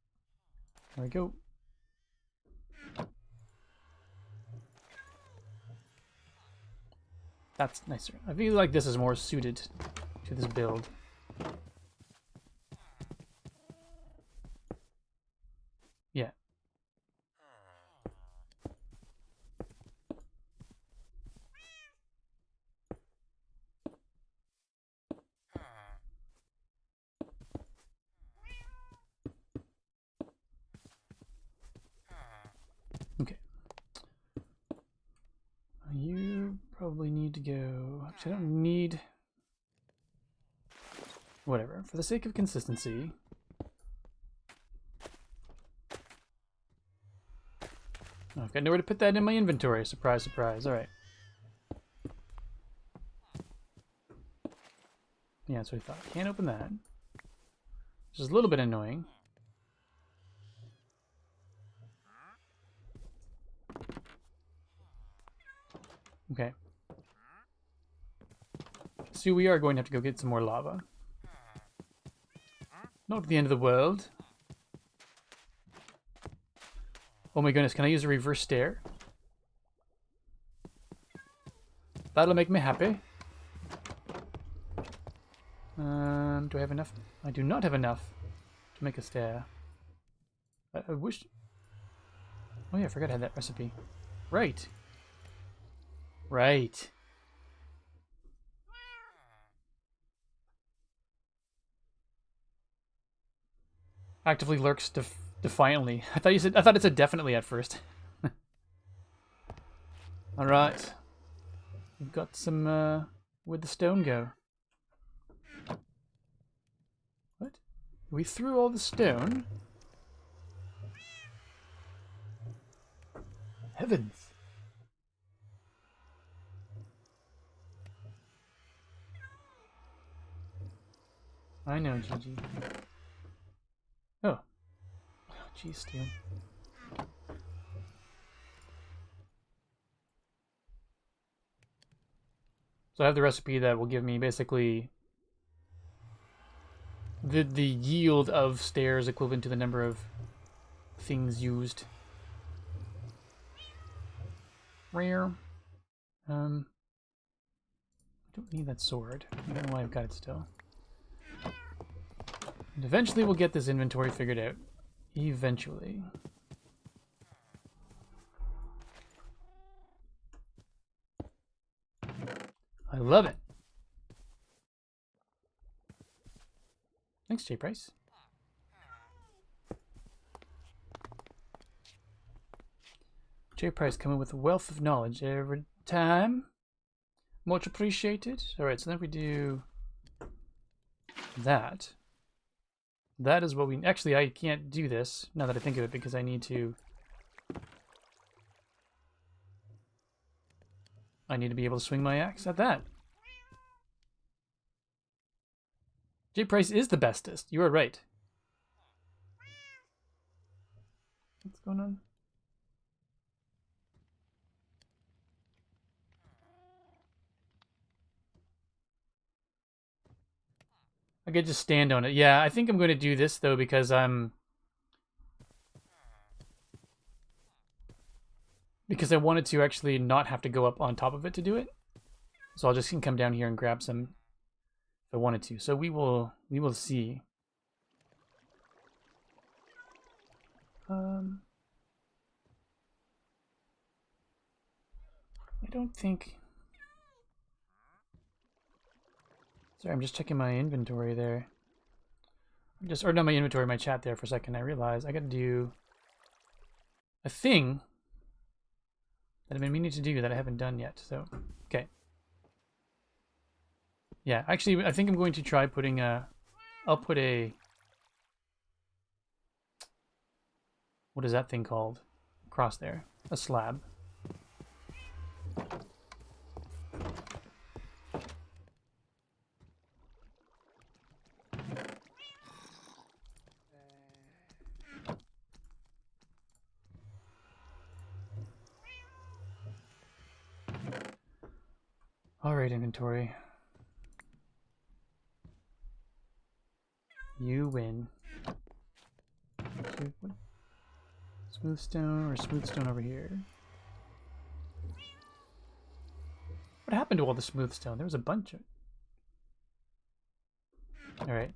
There we go. That's nicer. I feel like this is more suited to this build. Yeah. Okay. You probably need to go... Actually, I don't need... Whatever. For the sake of consistency... Oh, I've got nowhere to put that in my inventory. Surprise, surprise. Alright. Yeah, that's what I thought. Can't open that. Which is a little bit annoying. Okay. So we are going to have to go get some more lava. Not the end of the world. Oh my goodness, can I use a reverse stair? That'll make me happy. Do I have enough? I do not have enough to make a stair. I wish... Oh yeah, I forgot I had that recipe. Right. Right. Actively lurks defiantly. I thought it said definitely at first. All right. We've got some. Where'd the stone go? What? We threw all the stone. Heavens. I know, GG. Oh. Geez, Steven. So I have the recipe that will give me basically the yield of stairs equivalent to the number of things used. Rare. I don't need that sword. I don't know why I've got it still. And eventually we'll get this inventory figured out. Eventually. I love it. Thanks, J Price. J Price coming with a wealth of knowledge every time. Much appreciated. Alright, so then we do that. That is what we... Actually, I can't do this, now that I think of it, because I need to... I need to be able to swing my axe at that. J Price is the bestest. You are right. What's going on? I could just stand on it. Yeah, I think I'm going to do this, though, because because I wanted to actually not have to go up on top of it to do it. So I'll just come down here and grab some if I wanted to. So we will see. I don't think... Sorry, I'm just checking my inventory there. Or not my inventory, my chat there for a second. I realized I gotta do a thing that I've been meaning to do that I haven't done yet. So, okay. Yeah, actually, I think I'm going to try putting a... I'll put a... What is that thing called? Across there. A slab. Alright, inventory. You win. Smooth stone or smooth stone over here? What happened to all the smooth stone? There was a bunch of it. Alright.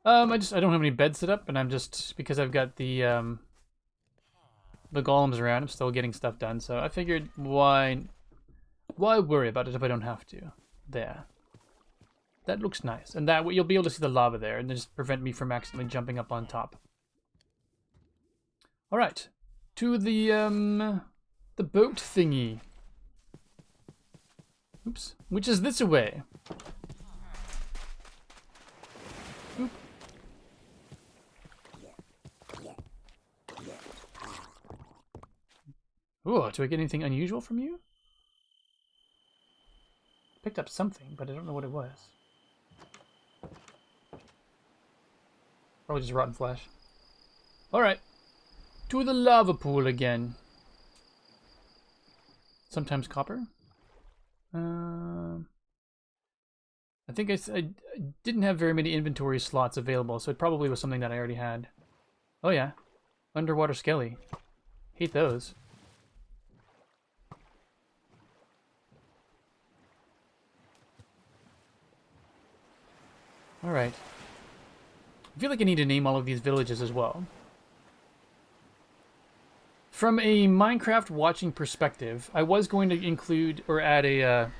I don't have any beds set up, and I'm just, because I've got the golems around, I'm still getting stuff done, so I figured why worry about it if I don't have to? There. That looks nice. And that you'll be able to see the lava there and just prevent me from accidentally jumping up on top. Alright. To the boat thingy. Oops. Which is this way. Oop. Ooh, do I get anything unusual from you? Picked up something, but I don't know what it was. Probably just rotten flesh. Alright. To the lava pool again. Sometimes copper. I think I didn't have very many inventory slots available, so it probably was something that I already had. Oh yeah. Underwater skelly. Hate those. Alright. I feel like I need to name all of these villages as well. From a Minecraft watching perspective, I was going to include or add a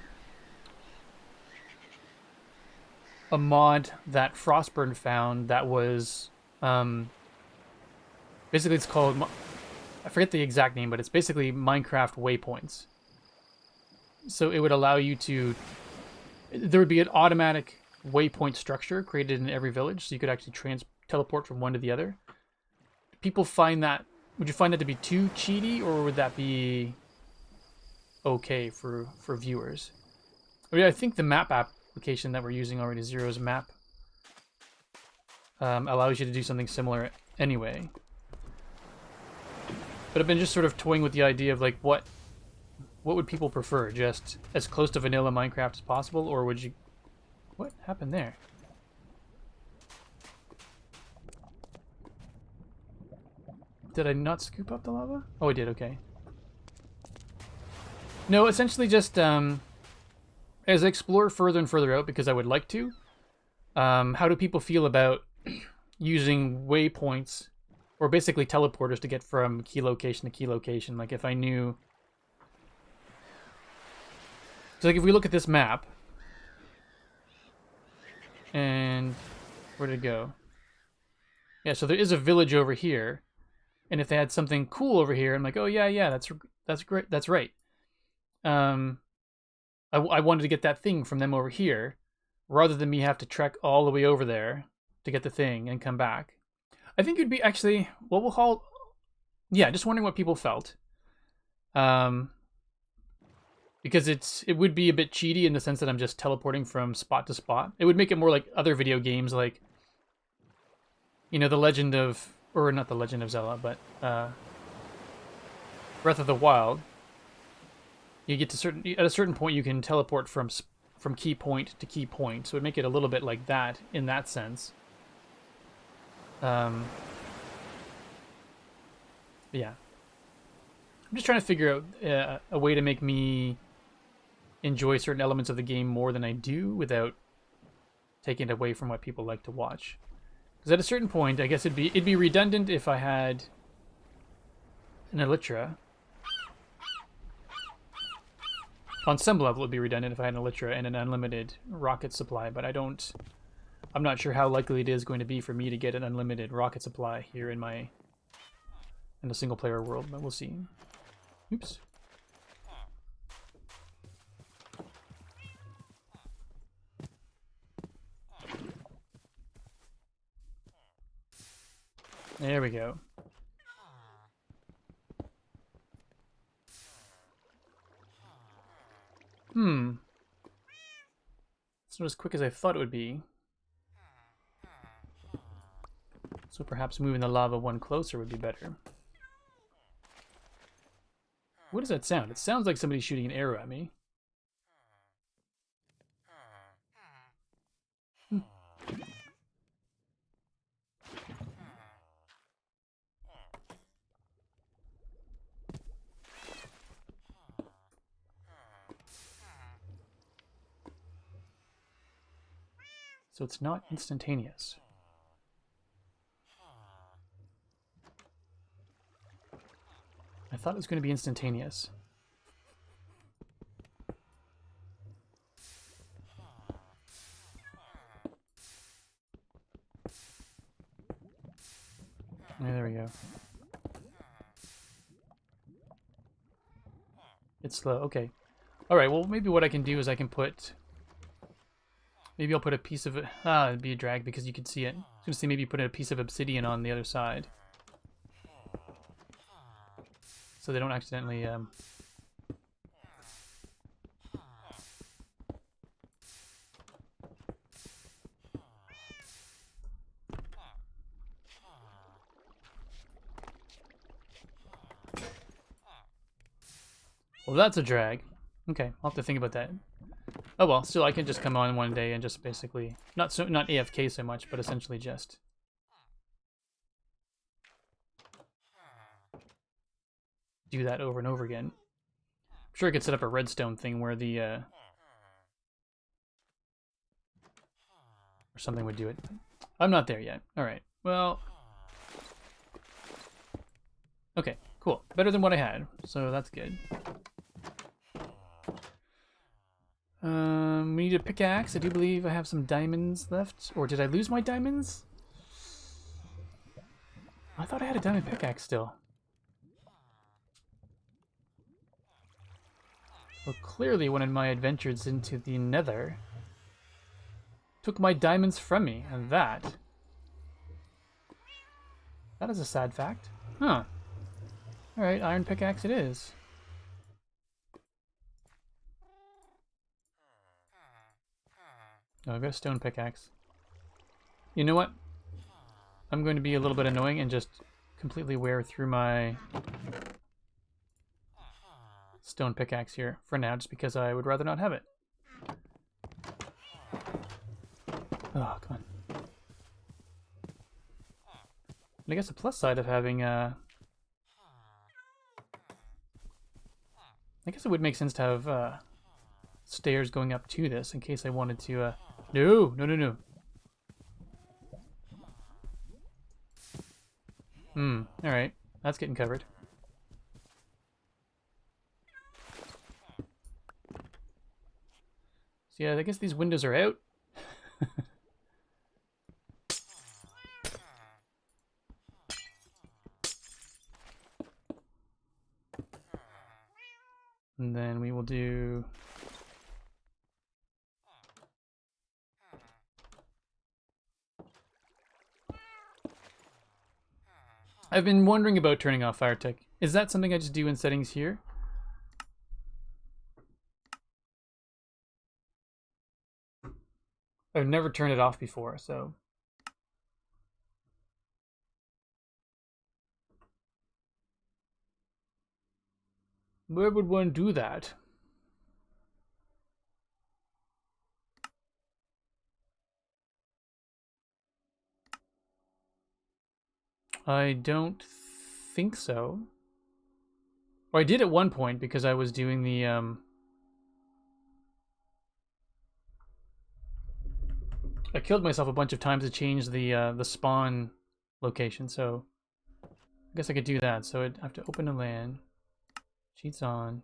mod that Frostburn found that was basically it's called, I forget the exact name, but it's basically Minecraft waypoints. So it would allow you to, there would be an automatic waypoint structure created in every village, so you could actually teleport from one to the other. People find that, would you find that to be too cheaty, or would that be okay for viewers? I mean, I think the map app application that we're using already, Zero's map, allows you to do something similar anyway. But I've been just sort of toying with the idea of like what would people prefer? Just as close to vanilla Minecraft as possible, or would you... What happened there? Did I not scoop up the lava? Oh, I did, okay. No, essentially just as I explore further and further out, because I would like to, how do people feel about using waypoints, or basically teleporters, to get from key location to key location? Like if I knew... So like if we look at this map, and where did it go? Yeah, so there is a village over here, and if they had something cool over here, I'm like, oh yeah, that's great, that's right. I wanted to get that thing from them over here, rather than me have to trek all the way over there to get the thing and come back. I think it'd be actually, what we'll call, yeah, just wondering what people felt. Because it would be a bit cheaty in the sense that I'm just teleporting from spot to spot. It would make it more like other video games, like, you know, The Legend of, or not The Legend of Zelda, but Breath of the Wild. You get to at a certain point you can teleport from key point to key point, so it would make it a little bit like that in that sense. Yeah. I'm just trying to figure out a way to make me enjoy certain elements of the game more than I do without taking it away from what people like to watch. Because at a certain point, I guess it'd be redundant if I had an elytra. On some level, it'd be redundant if I had an elytra and an unlimited rocket supply, but I'm not sure how likely it is going to be for me to get an unlimited rocket supply here in a single player world, but we'll see. Oops. There we go. It's not as quick as I thought it would be. So perhaps moving the lava one closer would be better. What does that sound? It sounds like somebody's shooting an arrow at me. So it's not instantaneous. I thought it was going to be instantaneous. Yeah, there we go. It's slow. Okay. All right. Well, maybe what I can do is I can put... Maybe I'll put a piece of it... Ah, it'd be a drag because you could see it. I was going to say maybe put a piece of obsidian on the other side. So they don't accidentally... Well, that's a drag. Okay, I'll have to think about that. Oh well, still I can just come on one day and just basically... Not AFK so much, but essentially just... do that over and over again. I'm sure I could set up a redstone thing where the... or something would do it. I'm not there yet. Alright, well... Okay, cool. Better than what I had, so that's good. We need a pickaxe. I do believe I have some diamonds left. Or did I lose my diamonds? I thought I had a diamond pickaxe still. Well, clearly one of my adventures into the nether took my diamonds from me, and that is a sad fact. Huh. Alright, iron pickaxe it is. Oh, I've got a stone pickaxe. You know what? I'm going to be a little bit annoying and just completely wear through my stone pickaxe here for now, just because I would rather not have it. Oh, come on. And I guess the plus side of having I guess it would make sense to have stairs going up to this in case I wanted to No. Alright. That's getting covered. So yeah, I guess these windows are out. And then we will do... I've been wondering about turning off fire tech. Is that something I just do in settings here? I've never turned it off before, so... Where would one do that? I don't think so. Or I did at one point because I was doing the I killed myself a bunch of times to change the spawn location, so I guess I could do that. So I'd have to open a LAN, cheats on.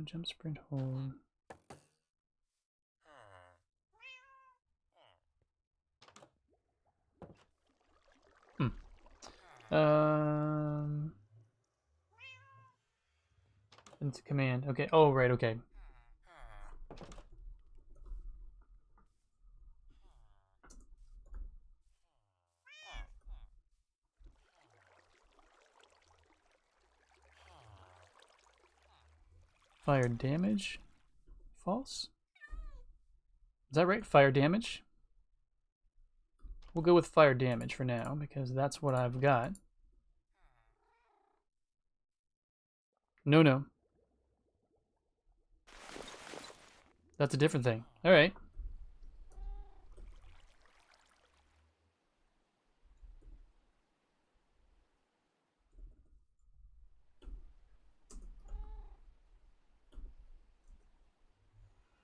Jump, sprint, hold. Into command. Okay. Oh, right. Okay. Fire damage. False. Is that right? Fire damage? We'll go with fire damage for now because that's what I've got. No. That's a different thing. All right.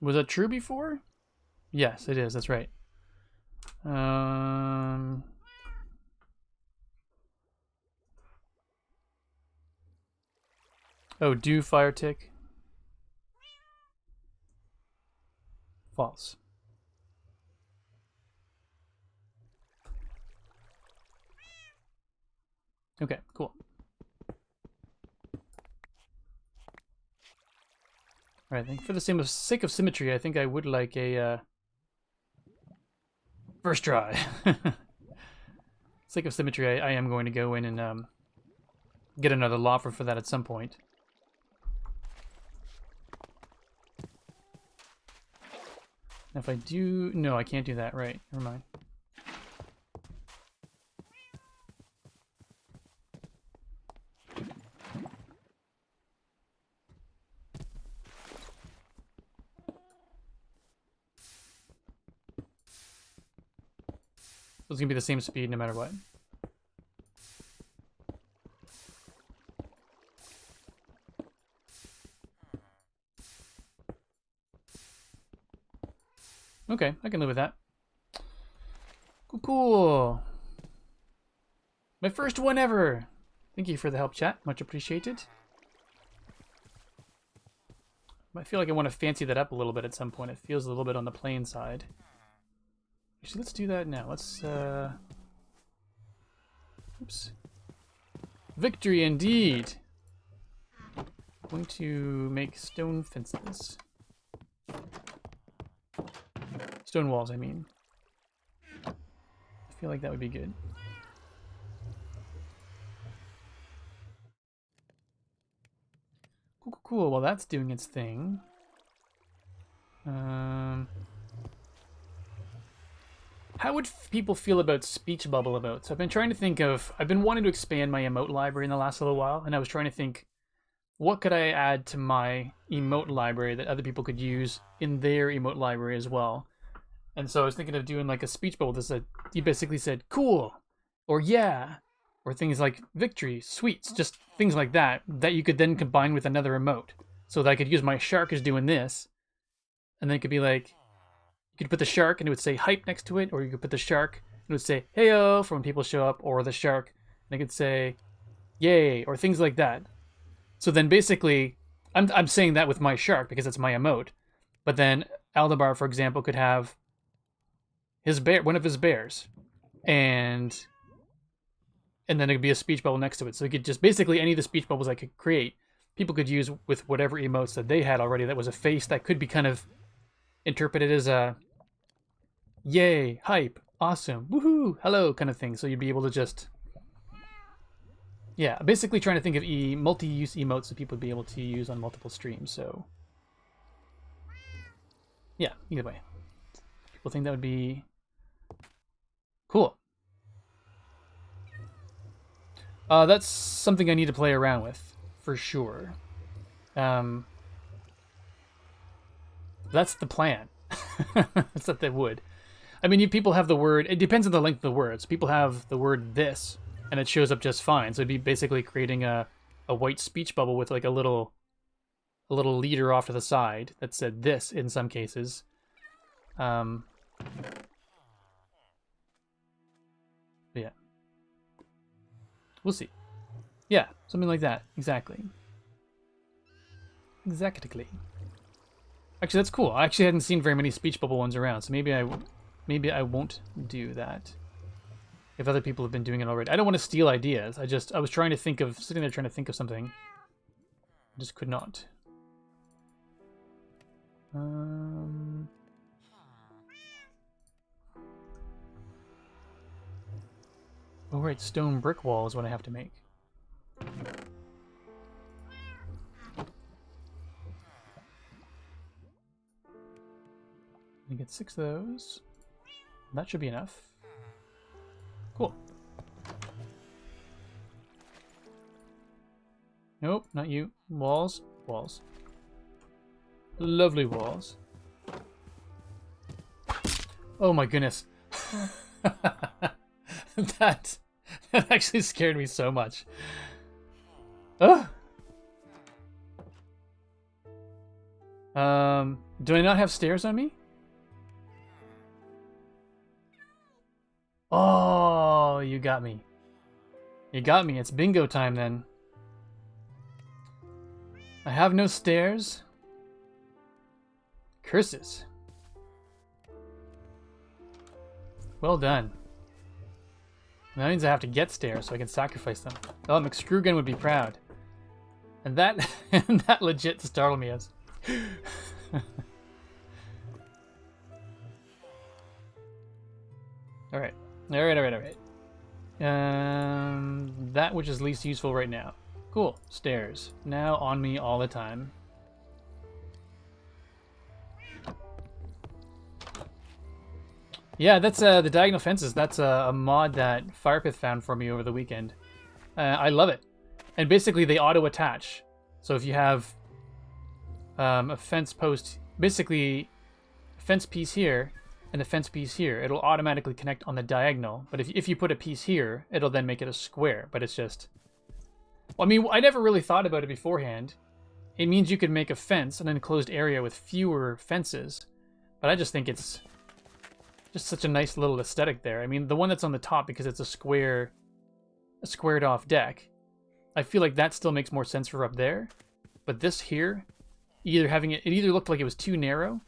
Was that true before? Yes, it is. That's right. Oh, do fire tick? False. Okay, cool. All right, I think for the sake of symmetry, I think I would like a first try. Sake of symmetry, I am going to go in and get another loffer for that at some point. If I do... No, I can't do that. Right. Never mind. So it's going to be the same speed no matter what. Okay, I can live with that. Cool. My first one ever. Thank you for the help, chat. Much appreciated. I feel like I want to fancy that up a little bit at some point. It feels a little bit on the plain side. Actually, let's do that now. Let's, oops. Victory indeed. I'm going to make stone fences. Stone walls, I mean. I feel like that would be good. Cool, cool, cool. Well, that's doing its thing. How would people feel about speech bubble emotes? I've been trying to think of... I've been wanting to expand my emote library in the last little while, and I was trying to think, what could I add to my emote library that other people could use in their emote library as well? And so I was thinking of doing like a speech bubble that said, you basically said, cool, or yeah, or things like victory, sweets, just things like that, that you could then combine with another emote. So that I could use my shark as doing this, and then it could be like, you could put the shark and it would say hype next to it, or you could put the shark and it would say heyo for when people show up, or the shark and it could say yay, or things like that. So then basically, I'm saying that with my shark because it's my emote, but then Aldabar, for example, could have his bear, one of his bears, and then it could be a speech bubble next to it. So you could just basically any of the speech bubbles I could create, people could use with whatever emotes that they had already. That was a face that could be kind of interpreted as a yay, hype, awesome, woohoo, hello kind of thing. So you'd be able to just, yeah, basically trying to think of multi-use emotes that people would be able to use on multiple streams. So yeah, either way, people think that would be cool. That's something I need to play around with for sure. That's the plan. That's what they would. I mean, people have the word, it depends on the length of the words. People have the word this, and it shows up just fine. So it'd be basically creating a white speech bubble with like a little leader off to the side that said this in some cases. But yeah. We'll see. Yeah, something like that. Exactly. Exactly. Actually, that's cool. I actually hadn't seen very many speech bubble ones around, so maybe I won't do that if other people have been doing it already. I don't want to steal ideas. I was trying to think of, sitting there trying to think of something. I just could not. Oh right, stone brick wall is what I have to make. I get 6 of those. That should be enough. Cool. Nope, not you. Walls. Walls. Lovely walls. Oh my goodness. That actually scared me so much. Ugh. Do I not have stairs on me? Oh, you got me. You got me. It's bingo time then. I have no stairs. Curses. Well done. That means I have to get stairs so I can sacrifice them. Oh, McScrewgun would be proud. And that that legit startled me as. Alright. Alright. That which is least useful right now. Cool. Stairs. Now on me all the time. Yeah, that's the diagonal fences. That's a mod that Firepith found for me over the weekend. I love it. And basically they auto-attach. So if you have a fence post, basically a fence piece here and a fence piece here, it'll automatically connect on the diagonal. But if you put a piece here, it'll then make it a square. But it's just... Well, I mean, I never really thought about it beforehand. It means you could make a fence, an enclosed area with fewer fences. But I just think it's just such a nice little aesthetic there. I mean, the one that's on the top, because it's a squared off deck, I feel like that still makes more sense for up there. But this here, it either looked like it was too narrow,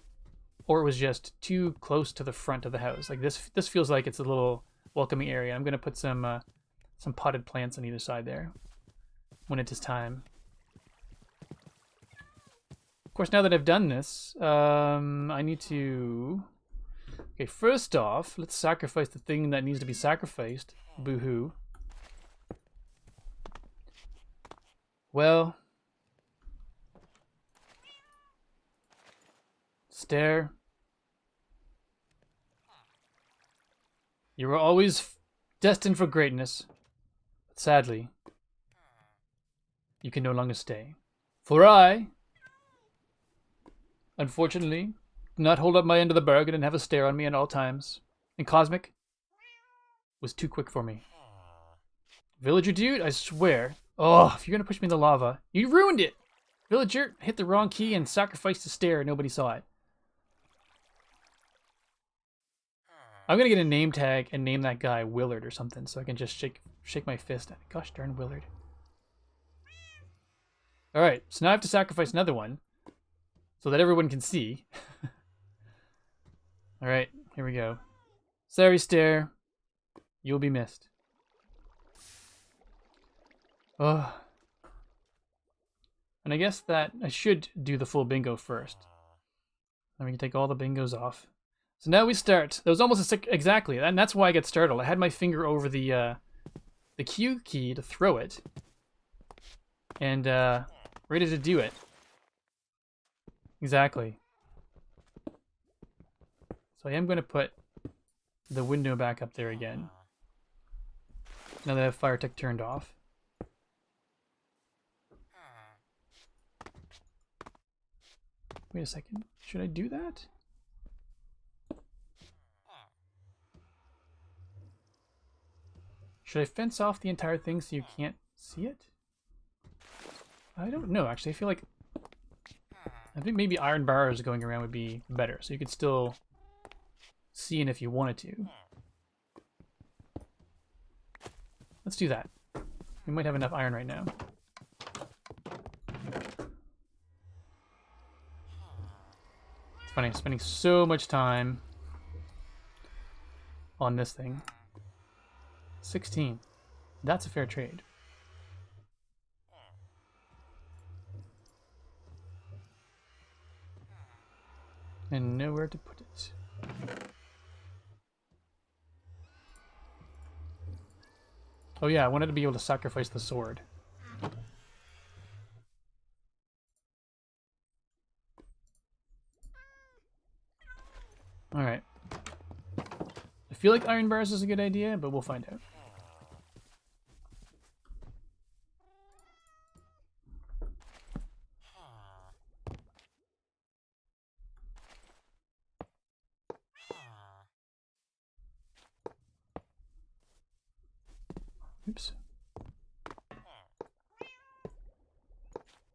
or it was just too close to the front of the house. Like this feels like it's a little welcoming area. I'm gonna put some potted plants on either side there when it is time. Of course, now that I've done this, I need to Okay, first off, let's sacrifice the thing that needs to be sacrificed. Boo-hoo. Well. Stair. You were always destined for greatness. But sadly, you can no longer stay. For I, unfortunately, do not hold up my end of the bargain and have a stare on me at all times. And Cosmic was too quick for me. Villager dude, I swear. Oh, if you're gonna push me in the lava, you ruined it! Villager hit the wrong key and sacrificed the stair. Nobody saw it. I'm gonna get a name tag and name that guy Willard or something so I can just shake my fist at it. Gosh darn Willard. Alright, so now I have to sacrifice another one so that everyone can see. Alright, here we go. Sorry, Stair. You'll be missed. Oh. And I guess that I should do the full bingo first. Then we can take all the bingos off. So now we start. That was almost exactly, and that's why I get startled. I had my finger over the Q key to throw it, and ready to do it. Exactly. So I am going to put the window back up there again. Now that I have fire tech turned off. Wait a second. Should I do that? Should I fence off the entire thing so you can't see it? I don't know, actually. I think maybe iron bars going around would be better, so you could still see it if you wanted to. Let's do that. We might have enough iron right now. It's funny, I'm spending so much time on this thing. 16. That's a fair trade. And nowhere to put it. Oh yeah, I wanted to be able to sacrifice the sword. Alright. I feel like iron bars is a good idea, but we'll find out. Oops.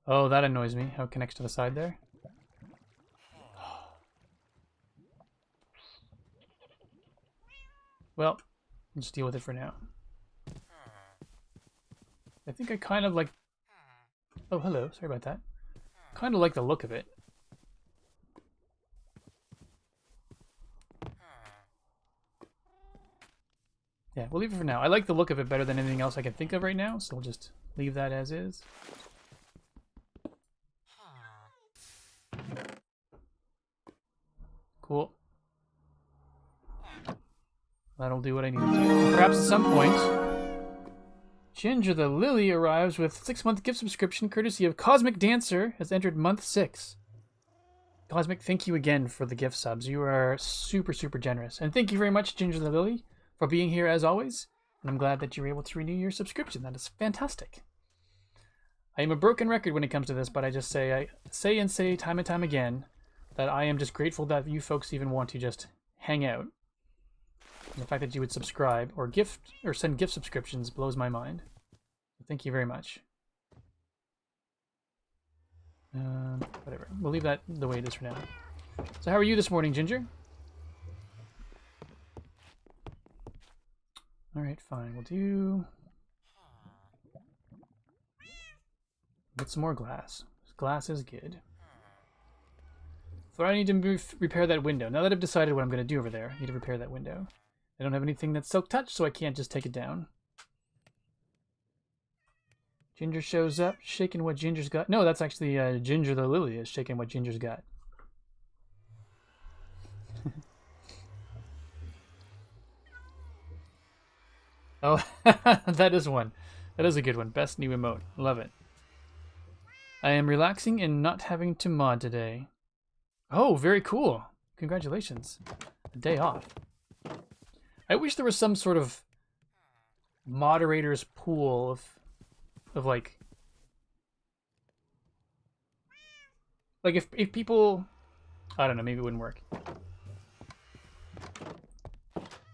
Oh, that annoys me. How it connects to the side there. Well, I'll just deal with it for now. I think I kind of like... Oh, hello. Sorry about that. Kind of like the look of it. Yeah, we'll leave it for now. I like the look of it better than anything else I can think of right now, so we'll just leave that as is. Cool. That'll do what I need to do. Perhaps at some point, Ginger the Lily arrives with 6-month gift subscription courtesy of Cosmic Dancer, has entered month 6. Cosmic, thank you again for the gift subs. You are super, super generous. And thank you very much, Ginger the Lily, for being here as always. And I'm glad that you were able to renew your subscription. That is fantastic. I am a broken record when it comes to this, but I just say time and time again that I am just grateful that you folks even want to just hang out. And the fact that you would subscribe or gift or send gift subscriptions blows my mind. Thank you very much. Whatever. We'll leave that the way it is for now. So how are you this morning, Ginger? Alright, fine. We'll do... Get some more glass. Glass is good. So I need to repair that window. Now that I've decided what I'm going to do over there, I need to repair that window. I don't have anything that's silk touch, so I can't just take it down. Ginger shows up, shaking what Ginger's got. No, that's actually Ginger the Lily is shaking what Ginger's got. Oh, that is one. That is a good one. Best new emote. Love it. I am relaxing and not having to mod today. Oh, very cool. Congratulations. A day off. I wish there was some sort of moderator's pool of like if people, I don't know, maybe it wouldn't work.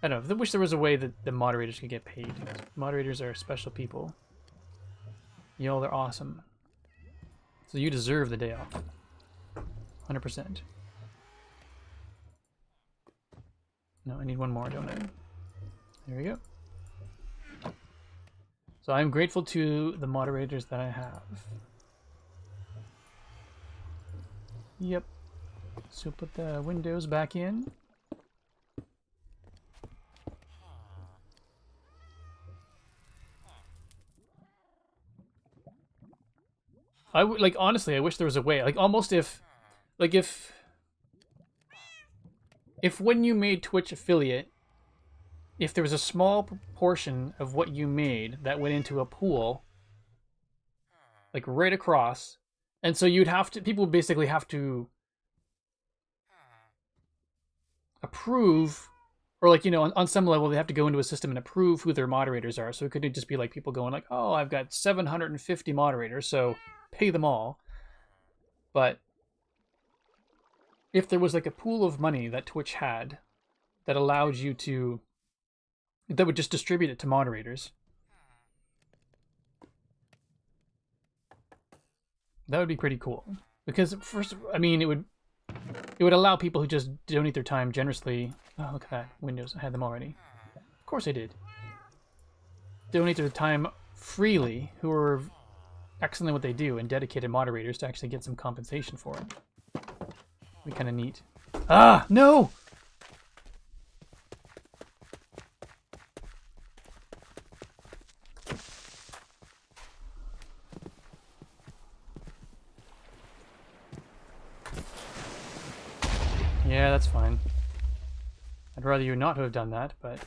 I don't know. I wish there was a way that the moderators could get paid. Moderators are special people. Y'all are awesome. So you deserve the day off. 100%. No, I need one more, don't I? There we go. So I'm grateful to the moderators that I have. Yep. So put the windows back in. I would like honestly. I wish there was a way. Like almost if when you made Twitch affiliate, if there was a small proportion of what you made that went into a pool, like right across, and so you'd have to. People would basically have to approve, or like on some level they have to go into a system and approve who their moderators are. So it could just be like people going like, oh, I've got 750 moderators, so pay them all. But if there was like a pool of money that Twitch had that allowed you to, that would just distribute it to moderators, that would be pretty cool. Because first, I mean, it would allow people who just donate their time generously. Oh, look at that. Windows, I had them already. Of course I did. Donate their time freely, who are excellent at what they do, and dedicated moderators to actually get some compensation for it. Be kind of neat. Ah, no! Yeah, that's fine. I'd rather you not have done that, but...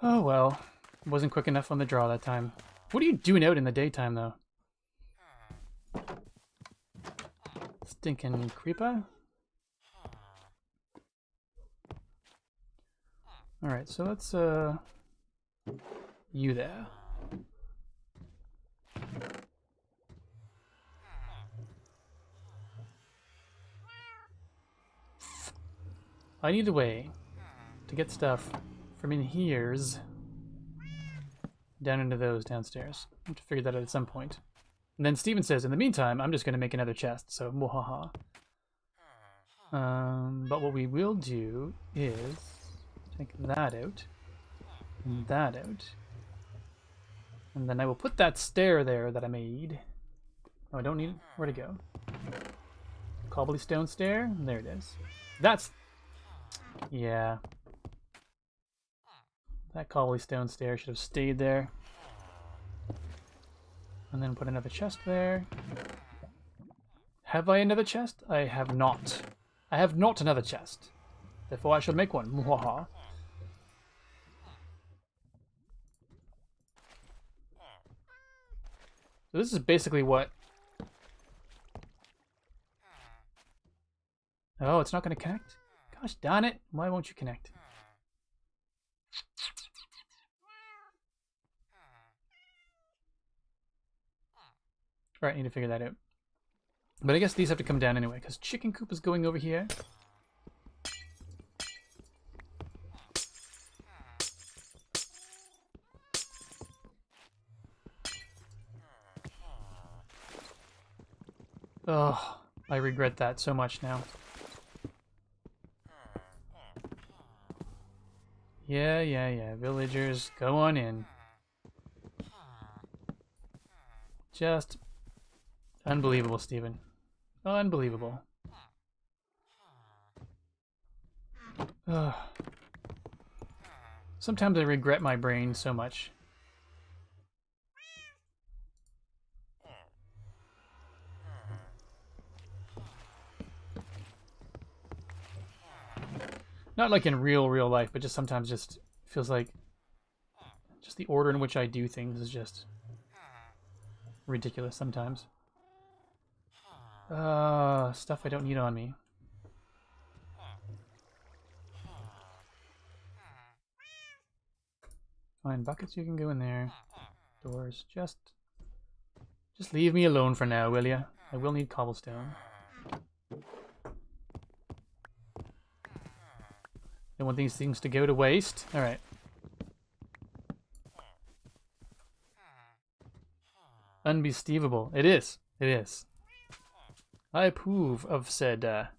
Oh well. Wasn't quick enough on the draw that time. What are you doing out in the daytime, though? Stinking creeper? Alright, so let's, you there. I need a way to get stuff from in here's down into those downstairs. I have to figure that out at some point. And then Steven says, in the meantime, I'm just going to make another chest, so mwahaha. But what we will do is take that out, and that out. And then I will put that stair there that I made. Oh, I don't need it. Where'd it go? Cobblestone stair? There it is. That's... Yeah. That cobblestone stair should have stayed there. And then put another chest there. Have I another chest? I have not. I have not another chest. Therefore I shall make one. Mwahaha. So this is basically what... Oh, it's not going to connect? Gosh darn it. Why won't you connect? Alright, I need to figure that out. But I guess these have to come down anyway, because chicken coop is going over here. Oh, I regret that so much now. Yeah. Villagers, go on in. Just unbelievable, Steven. Unbelievable. Ugh. Sometimes I regret my brain so much. Not like in real life, but just sometimes just feels like just the order in which I do things is just ridiculous sometimes. Stuff I don't need on me. Fine, buckets you can go in there. Doors, just leave me alone for now, will ya? I will need cobblestone. Don't want these things to go to waste. Alright. Unbelievable. It is. It is. I approve of said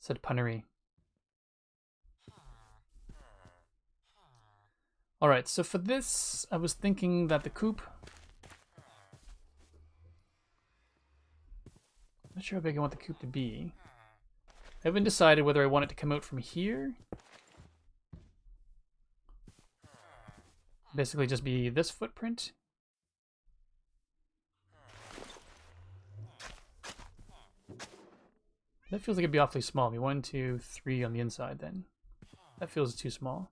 punnery. Alright, so for this, I was thinking that the coop... Not sure how big I want the coop to be. I haven't decided whether I want it to come out from here. Basically just be this footprint. That feels like it'd be awfully small. Be 1, 2, 3 on the inside then. That feels too small.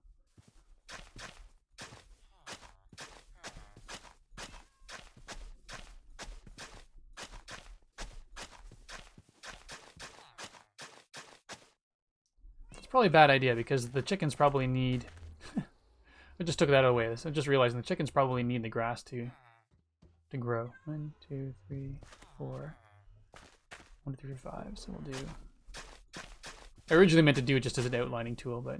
It's probably a bad idea because the chickens probably need... I just took that away. I'm just realizing the chickens probably need the grass to grow. 1, 2, 3, 4... 1, 2, 3, 5, so we'll do... I originally meant to do it just as an outlining tool, but...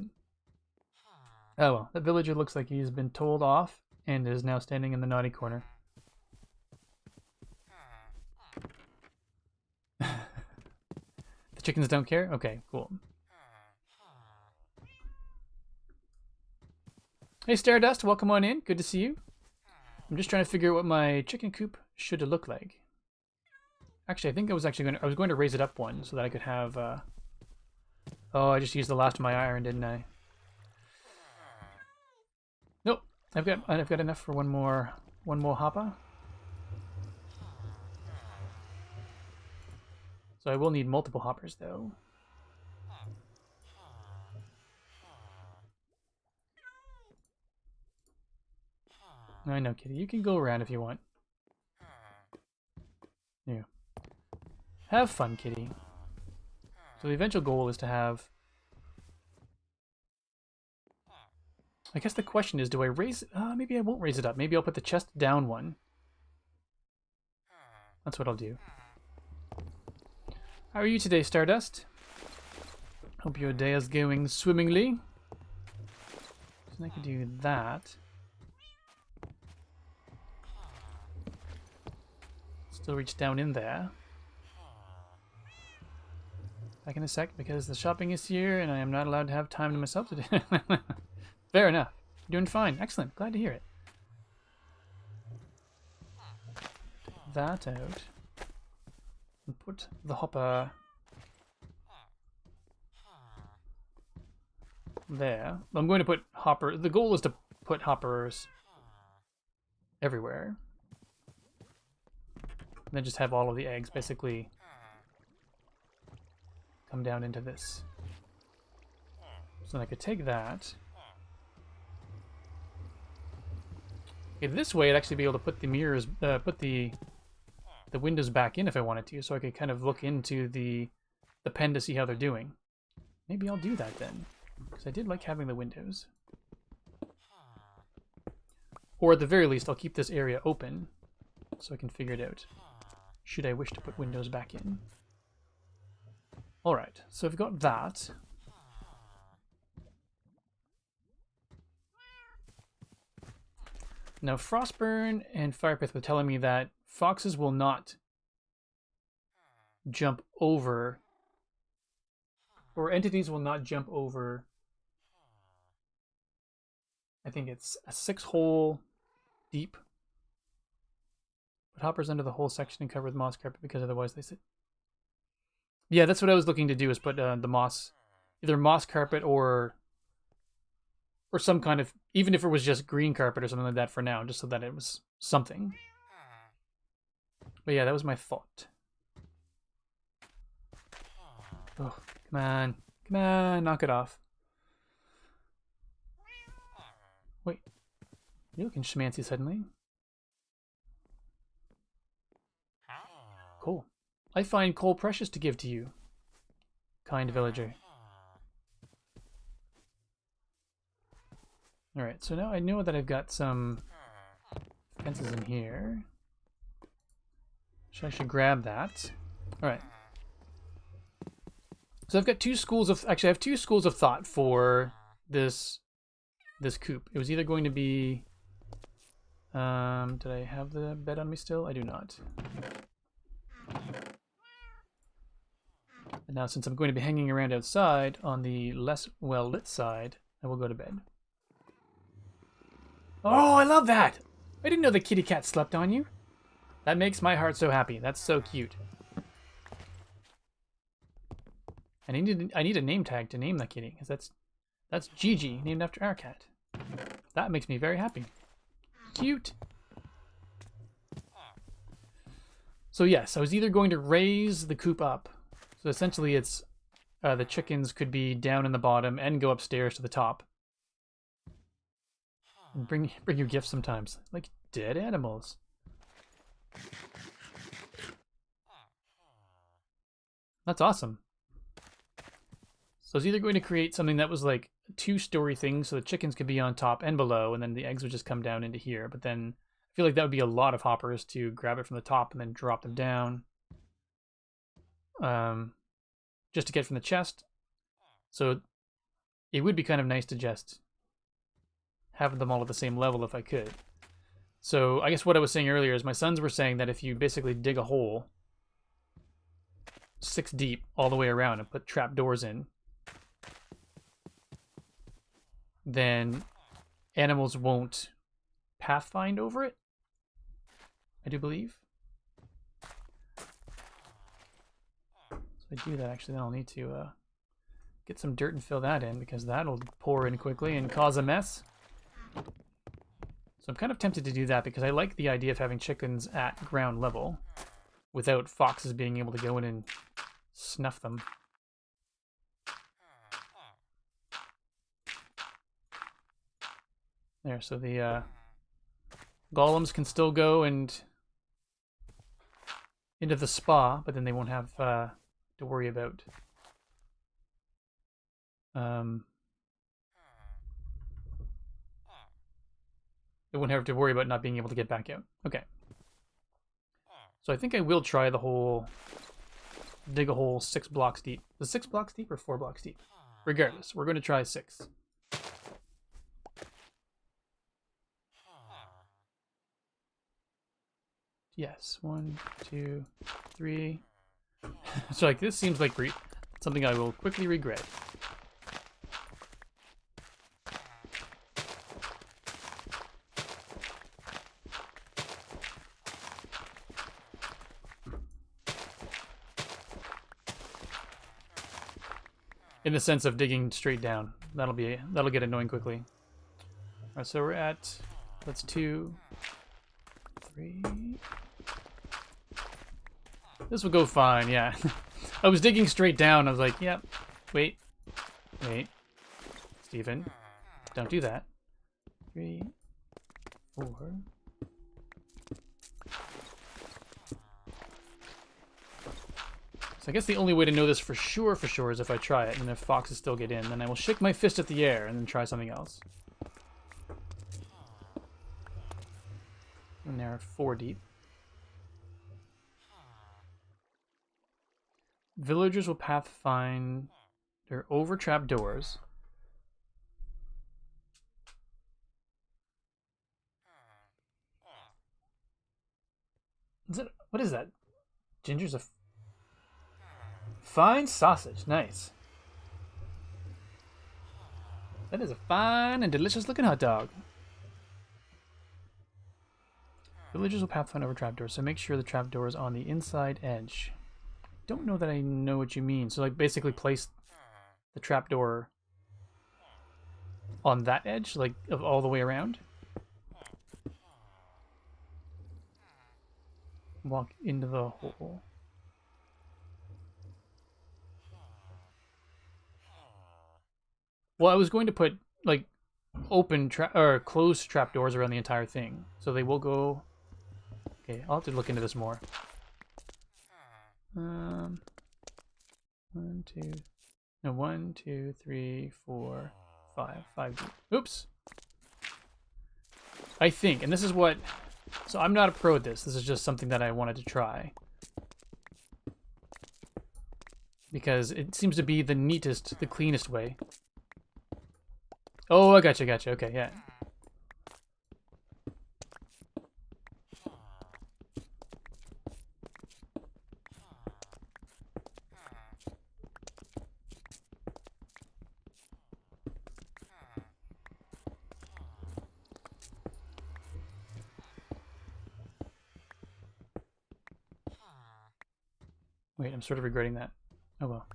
Oh well, that villager looks like he's been told off and is now standing in the naughty corner. The chickens don't care? Okay, cool. Hey Stardust, welcome on in. Good to see you. I'm just trying to figure out what my chicken coop should look like. Actually, I think I was going to raise it up one so that I could have oh, I just used the last of my iron, didn't I? Nope. I've got enough for one more hopper. So I will need multiple hoppers though. I know, kitty. You can go around if you want. Yeah. Have fun, kitty. So the eventual goal is to have... I guess the question is, do I raise it? Maybe I won't raise it up. Maybe I'll put the chest down one. That's what I'll do. How are you today, Stardust? Hope your day is going swimmingly. So I can do that. Still reach down in there. Back in a sec because the shopping is here and I am not allowed to have time to myself today. Fair enough. You're doing fine. Excellent. Glad to hear it. Take that out. And put the hopper there. I'm going to put hopper. The goal is to put hoppers everywhere. And then just have all of the eggs basically come down into this. So then I could take that. Okay, this way I'd actually be able to put the mirrors, put the windows back in if I wanted to, so I could kind of look into the pen to see how they're doing. Maybe I'll do that then, because I did like having the windows. Or at the very least, I'll keep this area open so I can figure it out, should I wish to put windows back in. Alright, so I've got that. Now, Frostburn and Firepith were telling me that foxes will not jump over, or entities will not jump over, I think it's a 6-hole deep. Put hoppers under the whole section and cover with moss carpet because otherwise they sit. Yeah, that's what I was looking to do, is put the moss, either moss carpet or some kind of, even if it was just green carpet or something like that for now, just so that it was something. But yeah, that was my thought. Oh, come on. Come on, knock it off. Wait. You're looking schmancy suddenly. Cool. I find coal precious to give to you, kind villager. Alright, so now I know that I've got some fences in here. So I should grab that. Alright. So I've got two schools of... Actually, I have two schools of thought for this coop. It was either going to be... did I have the bed on me still? I do not. And now since I'm going to be hanging around outside on the less well-lit side, I will go to bed. Oh, I love that! I didn't know the kitty cat slept on you. That makes my heart so happy. That's so cute. And I need a name tag to name that kitty, because that's Gigi, named after our cat. That makes me very happy. Cute. So yes, I was either going to raise the coop up. So essentially it's the chickens could be down in the bottom and go upstairs to the top. And bring you gifts sometimes. Like dead animals. That's awesome. So I was either going to create something that was like a two-story thing so the chickens could be on top and below, and then the eggs would just come down into here. But then I feel like that would be a lot of hoppers to grab it from the top and then drop them down. Just to get from the chest. So it would be kind of nice to just have them all at the same level if I could. So I guess what I was saying earlier is my sons were saying that if you basically dig a hole 6 deep all the way around and put trap doors in, then animals won't pathfind over it, I do believe. So if I do that, actually, then I'll need to get some dirt and fill that in, because that'll pour in quickly and cause a mess. So I'm kind of tempted to do that because I like the idea of having chickens at ground level without foxes being able to go in and snuff them. There, so the golems can still go and into the spa, but then they won't have to worry about they won't have to worry about not being able to get back out. Okay. So I think I will try the whole dig a hole 6 blocks deep. Is it 6 blocks deep or 4 blocks deep? Regardless, we're going to try 6. Yes, 1, 2, 3. So like this seems like something I will quickly regret. In the sense of digging straight down. That'll get annoying quickly. Alright, so we're at, that's 2, 3. This will go fine, yeah. I was digging straight down. I was like, yep. Wait. Steven, don't do that. 3, 4. So I guess the only way to know this for sure is if I try it, and if foxes still get in, then I will shake my fist at the air and then try something else. And they're 4 deep. Villagers will pathfind their over trap doors. What is that? Ginger's a fine sausage. Nice. That is a fine and delicious looking hot dog. Villagers will pathfind over trapdoors, so make sure the trapdoor is on the inside edge. Don't know that I know what you mean. So like basically place the trapdoor on that edge, like of all the way around. Walk into the hole. Well, I was going to put like open or closed trapdoors around the entire thing, so they will go. Okay, I'll have to look into this more. 1, 2, no, 1, 2, 3, 4, 5 deep. Oops. I think, and this is what. So I'm not a pro at this. This is just something that I wanted to try. Because it seems to be the neatest, the cleanest way. Oh, I gotcha. Okay, yeah. Wait, I'm sort of regretting that. Oh well.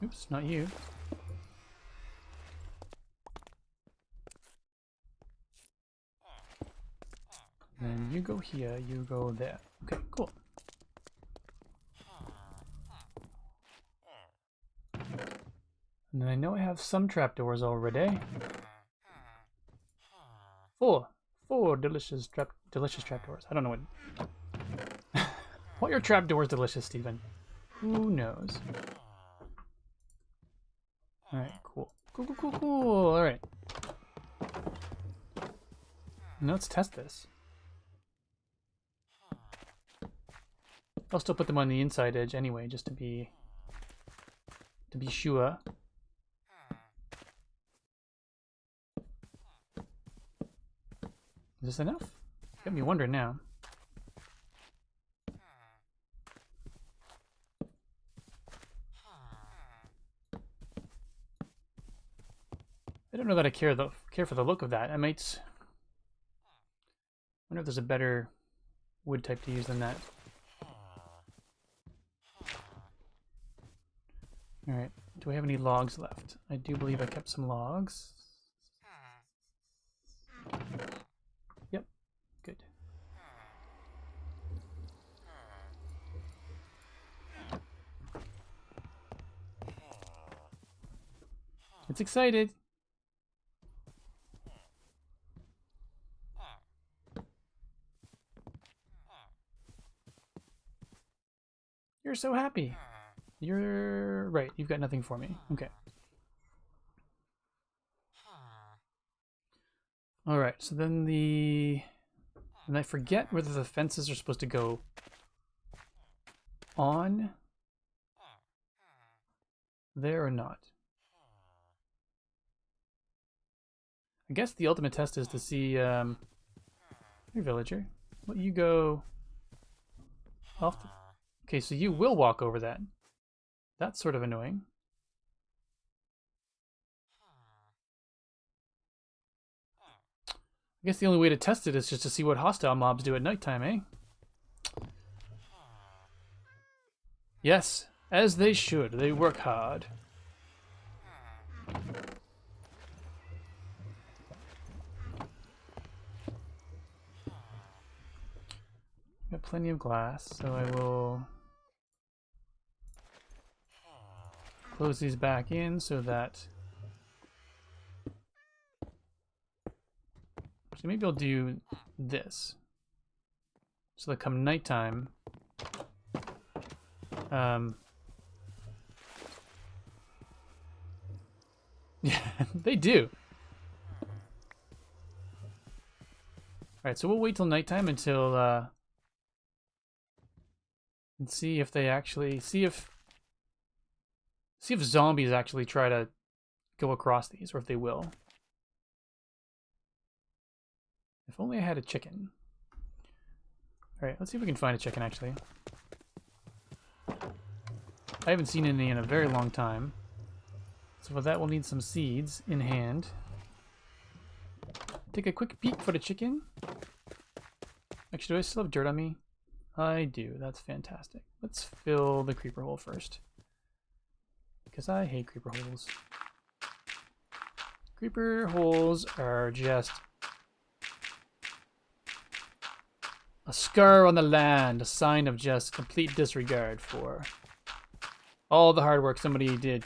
Oops, not you. Then you go here, you go there. Okay, cool. And then I know I have some trapdoors already. 4 delicious trapdoors. I don't know what. What your trapdoors delicious, Stephen? Who knows? All right, cool. Cool. All right. Now let's test this. I'll still put them on the inside edge anyway, just to be sure. Is this enough? Got me wondering now. I don't know that I care for the look of that. I might wonder if there's a better wood type to use than that. All right. Do I have any logs left? I do believe I kept some logs. Yep. Good. It's excited. You're so happy. You're right. You've got nothing for me. Okay. All right. So then and I forget whether the fences are supposed to go on there or not. I guess the ultimate test is to see. Hey, villager. Let you go off. Okay, so you will walk over that. That's sort of annoying. I guess the only way to test it is just to see what hostile mobs do at nighttime, eh? Yes, as they should. They work hard. Got plenty of glass, so I will close these back in so that. So maybe I'll do this. So that come nighttime, yeah, they do. Alright, so we'll wait till nighttime until, and see if they actually, see if zombies actually try to go across these, or if they will. If only I had a chicken. Alright, let's see if we can find a chicken, actually. I haven't seen any in a very long time. So for that, we'll need some seeds in hand. Take a quick peek for the chicken. Actually, do I still have dirt on me? I do. That's fantastic. Let's fill the creeper hole first. Because I hate creeper holes. Creeper holes are just a scar on the land, a sign of just complete disregard for all the hard work somebody did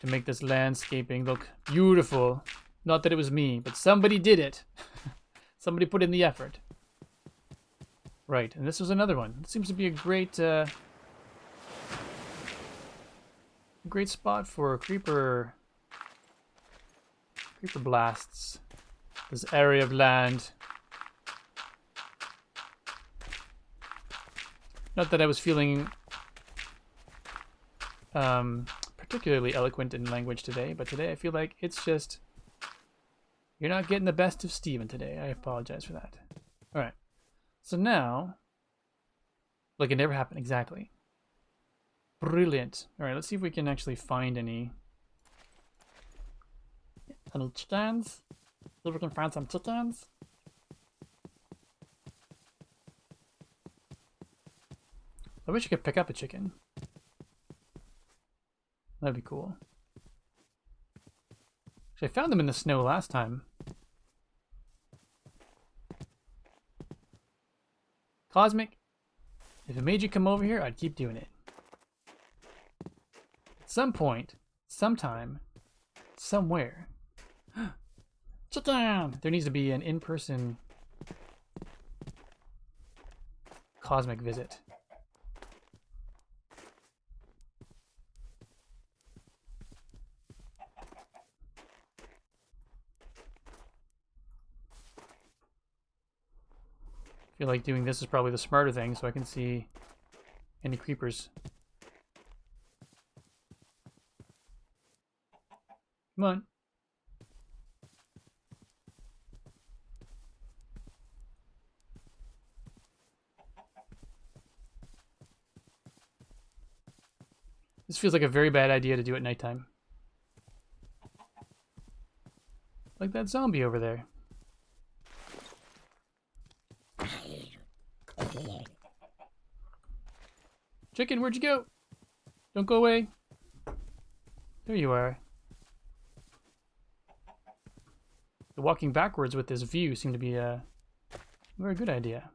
to make this landscaping look beautiful. Not that it was me, but somebody did it. Somebody put in the effort. Right, and this was another one. It seems to be a great great spot for creeper blasts. This area of land. Not that I was feeling particularly eloquent in language today, but today I feel like it's just, you're not getting the best of Steven today. I apologize for that. Alright. So now, like it never happened, exactly. Brilliant. Alright, let's see if we can actually find any chickens. See if we can find some chickens. I wish you could pick up a chicken. That'd be cool. Actually, I found them in the snow last time. Cosmic, if it made you come over here, I'd keep doing it. At some point, sometime, somewhere. Chicken! There needs to be an in-person cosmic visit. I feel like doing this is probably the smarter thing, so I can see any creepers. Come on. This feels like a very bad idea to do at nighttime. Like that zombie over there. Chicken, where'd you go? Don't go away. There you are. The walking backwards with this view seemed to be a very good idea.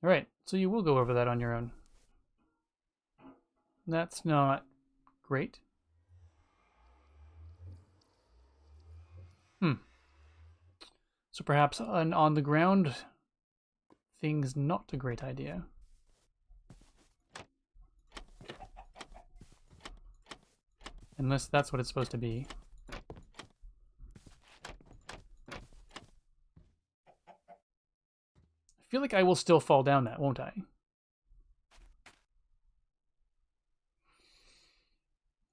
Alright, so you will go over that on your own. That's not great. So perhaps an on the ground thing's not a great idea. Unless that's what it's supposed to be. I feel like I will still fall down that, won't I?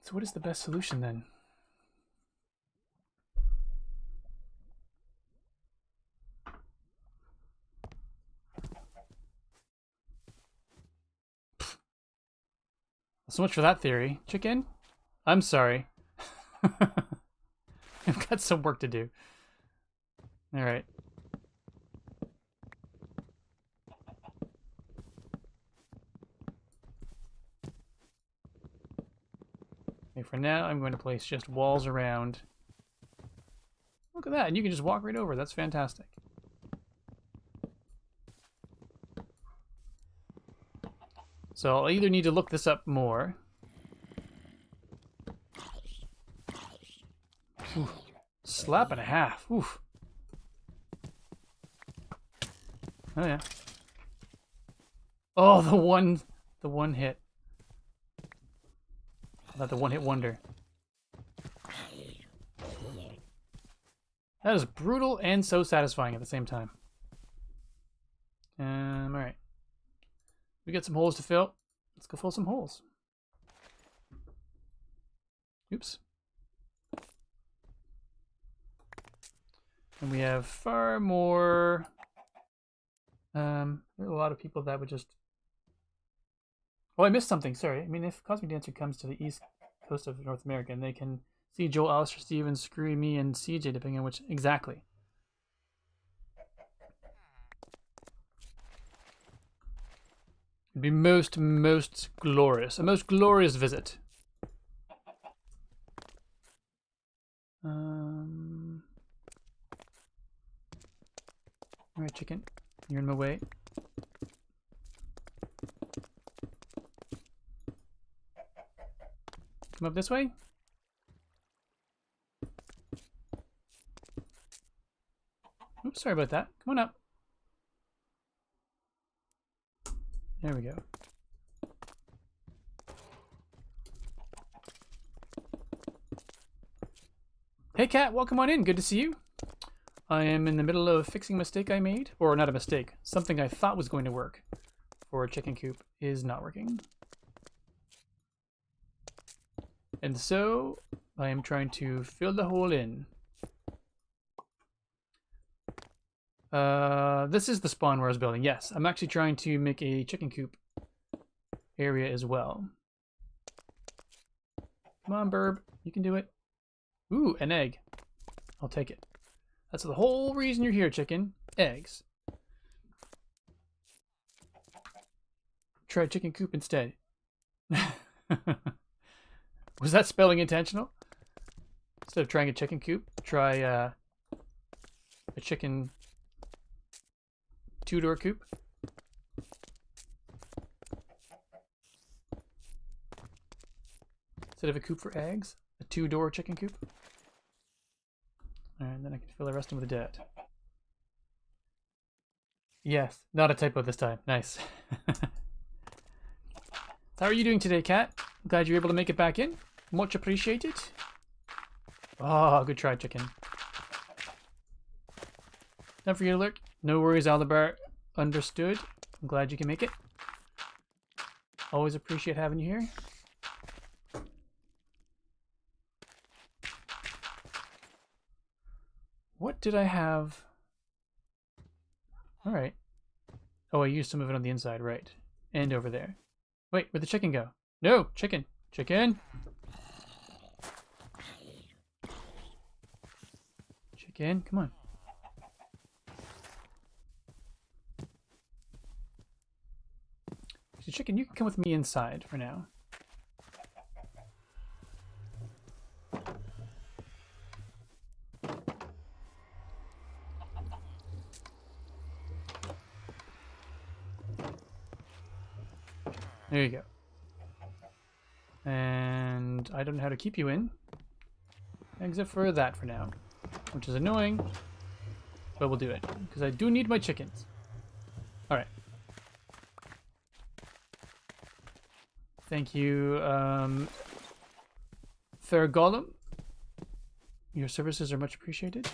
So what is the best solution then? So much for that theory. Chicken? I'm sorry. I've got some work to do. Alright. Okay, for now, I'm going to place just walls around. Look at that, and you can just walk right over. That's fantastic. So I'll either need to look this up more. Ooh, slap and a half. Oof. Oh yeah. Oh, the one hit. Not the one-hit wonder. That is brutal and so satisfying at the same time. Alright. We got some holes to fill. Let's go fill some holes. Oops. And we have far more... there are a lot of people that would just... Oh, I missed something. Sorry. I mean, if Cosmic Dancer comes to the east coast of North America, and they can See Joel, Alistair, Steven, Screwy, me, and CJ, depending on which. Exactly. It'd be most glorious. A most glorious visit. Alright, chicken. You're in my way. Come up this way. Oops, sorry about that. Come on up. There we go. Hey Kat, welcome on in. Good to see you. I am in the middle of fixing a mistake I made. Or not a mistake. Something I thought was going to work for a chicken coop is not working. And so I am trying to fill the hole in. This is the spawn where I was building. Yes, I'm actually trying to make a chicken coop area as well. Come on, Burb. You can do it. Ooh, an egg. I'll take it. That's the whole reason you're here, chicken. Eggs. Try chicken coop instead. Was that spelling intentional? Instead of trying a chicken coop, try a chicken two-door coop. Instead of a coop for eggs, a two-door chicken coop. And then I can fill the rest of them with dirt. Yes, not a typo this time. Nice. How are you doing today, Kat? Glad you're able to make it back in. Much appreciated. Oh, good try, chicken. Time for you to lurk. No worries, Aldebar. Understood. I'm glad you can make it. Always appreciate having you here. What did I have? Alright. Oh, I used some of it on the inside, right. And over there. Wait, where'd the chicken go? No! Chicken! Chicken! Chicken, come on. So chicken, you can come with me inside for now. There you go. And I don't know how to keep you in, except for that for now, which is annoying, but we'll do it, because I do need my chickens. Alright. Thank you, Fair Golem. Your services are much appreciated.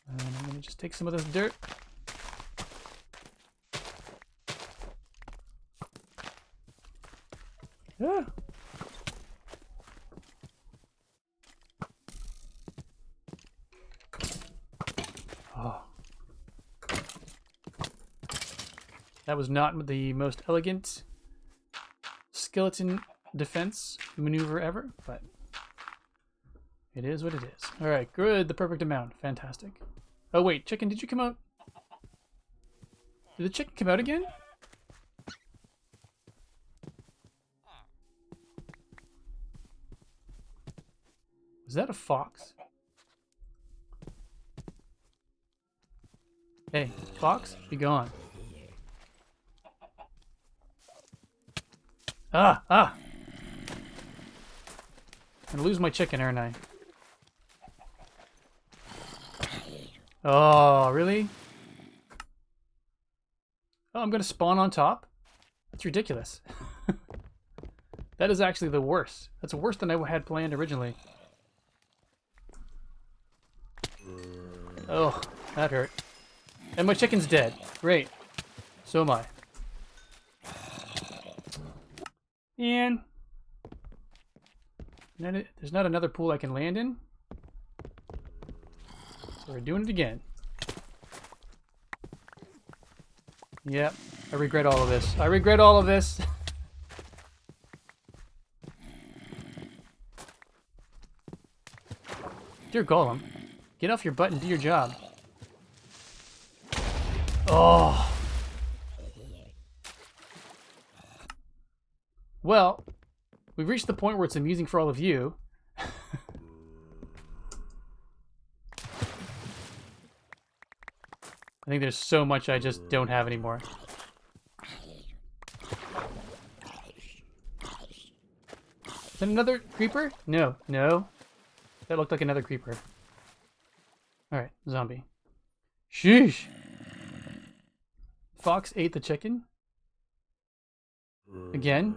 And I'm going to just take some of this dirt. Ah. Oh. That was not the most elegant skeleton defense maneuver ever, but it is what it is. Alright, good, the perfect amount. Fantastic. Oh wait, chicken, did you come out? Did the chicken come out again? Is that a fox? Hey, fox, be gone. Ah, ah! I'm gonna lose my chicken, aren't I? Oh, really? Oh, I'm gonna spawn on top? That's ridiculous. That is actually the worst. That's worse than I had planned originally. Oh, that hurt. And my chicken's dead. Great. So am I. And there's not another pool I can land in. So we're doing it again. Yep. I regret all of this. I regret all of this. Dear Golem, get off your butt and do your job. Oh. Well, we've reached the point where it's amusing for all of you. I think there's so much I just don't have anymore. Is that another creeper? No, no. That looked like another creeper. Alright, zombie. Sheesh! Fox ate the chicken? Again?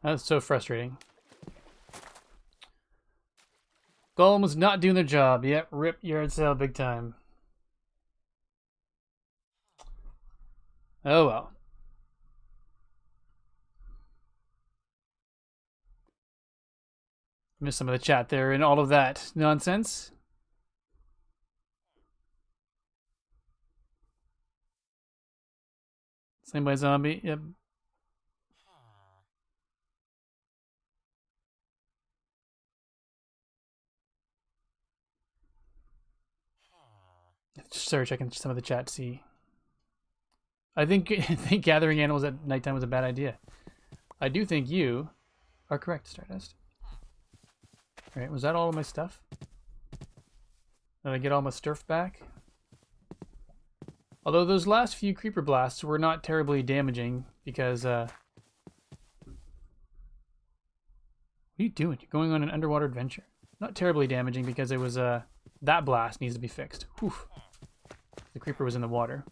That's so frustrating. Golem was not doing their job. Yep, rip yard sale big time. Oh well. Missed some of the chat there and all of that nonsense. Same by zombie. Yep. Just start checking some of the chat to see. I think gathering animals at nighttime was a bad idea. I do think you are correct, Stardust. Alright, was that all of my stuff? Did I get all my stuff back? Although those last few creeper blasts were not terribly damaging because what are you doing? You're going on an underwater adventure. Not terribly damaging because it was that blast needs to be fixed. Whew. The creeper was in the water.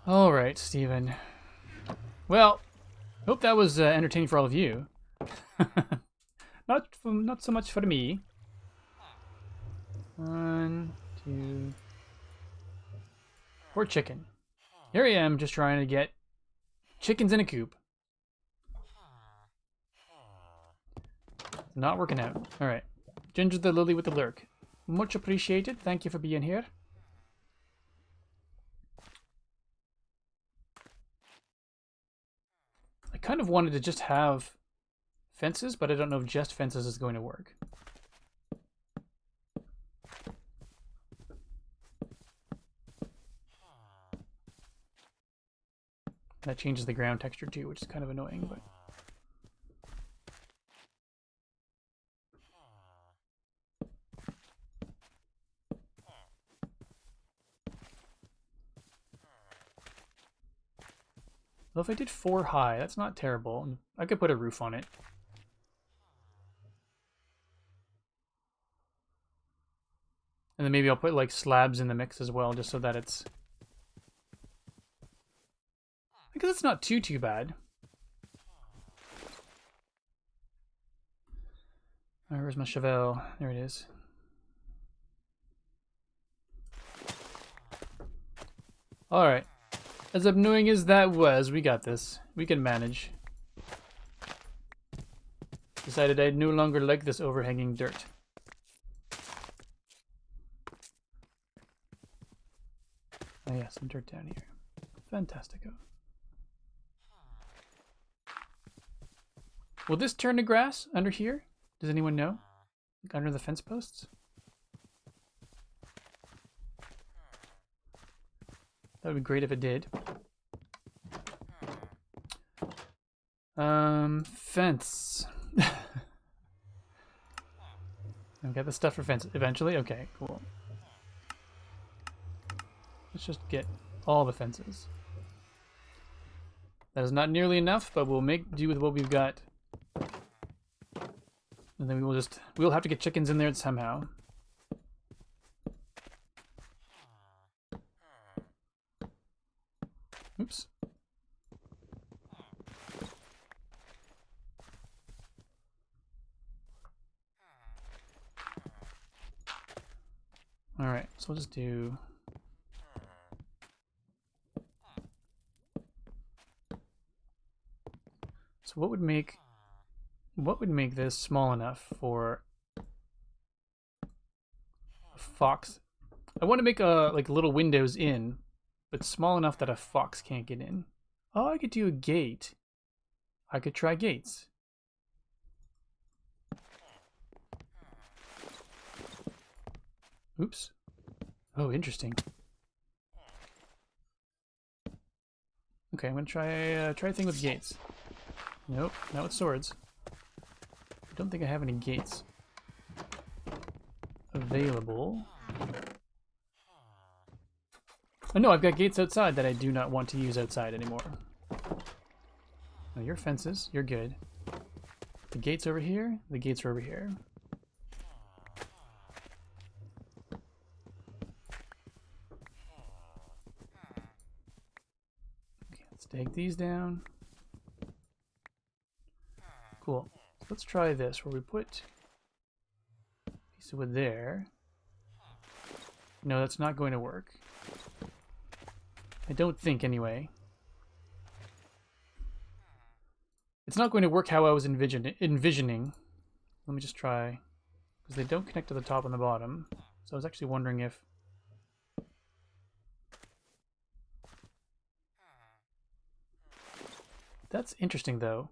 Alright, Steven. Well, hope that was entertaining for all of you. Not so much for me. 1, 2... Poor chicken. Here I am just trying to get chickens in a coop. Not working out. Alright. Ginger the Lily with the lurk. Much appreciated. Thank you for being here. I kind of wanted to just have fences, but I don't know if just fences is going to work. That changes the ground texture too, which is kind of annoying, but... Well, if I did 4 high, that's not terrible. I could put a roof on it. And then maybe I'll put like slabs in the mix as well, just so that it's... I guess it's not too bad. Alright, where's my shovel? There it is. Alright. As annoying as that was, we got this. We can manage. Decided I no longer like this overhanging dirt. Oh yeah, some dirt down here. Fantastico. Will this turn to grass under here? Does anyone know? Like under the fence posts? That would be great if it did. Fence. I've got the stuff for fence eventually. Okay, cool. Let's just get all the fences. That is not nearly enough, but we'll make do with what we've got. And then we'll have to get chickens in there somehow. Oops. All right, so we'll just do... So what would make this small enough for a fox? I want to make like little windows in, but small enough that a fox can't get in. Oh, I could do a gate. I could try gates. Oops. Oh, interesting. Okay, I'm gonna try a thing with gates. Nope, not with swords. I don't think I have any gates available. Oh no, I've got gates outside that I do not want to use outside anymore. No, your fences, you're good. The gates over here, the gates are over here. Okay, let's take these down. Cool. Let's try this, where we put a piece of wood there. No, that's not going to work. I don't think, anyway. It's not going to work how I was envisioning. Let me just try. Because they don't connect to the top and the bottom. So I was actually wondering if... That's interesting, though.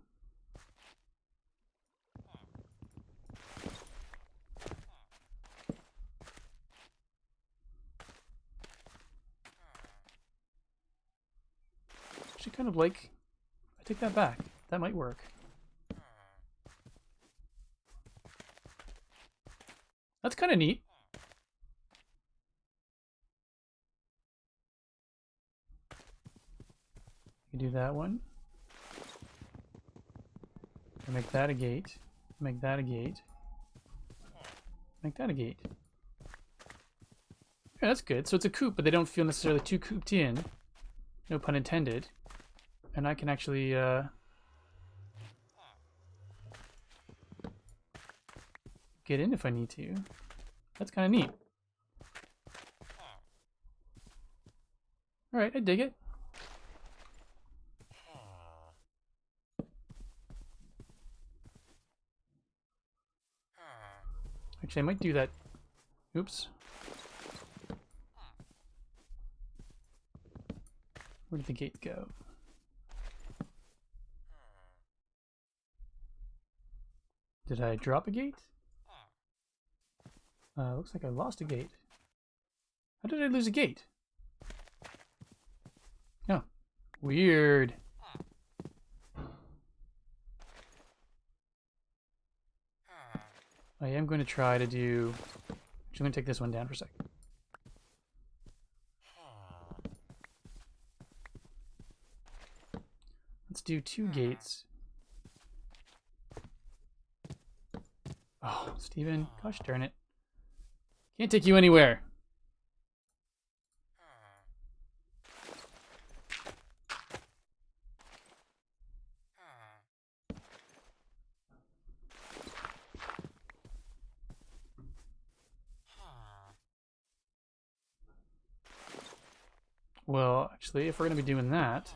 Actually, kind of like... I take that back. That might work. That's kind of neat. You do that one. Make that a gate. Make that a gate. Make that a gate. Yeah, that's good. So it's a coop, but they don't feel necessarily too cooped in. No pun intended. And I can actually get in if I need to. That's kind of neat. Alright, I dig it. Actually, I might do that. Oops. Where did the gate go? Did I drop a gate? Looks like I lost a gate. How did I lose a gate? Oh, weird. I am going to try to do... Actually, I'm going to take this one down for a sec. Let's do 2 gates. Oh, Steven, gosh darn it. Can't take you anywhere. Well, actually, if we're going to be doing that,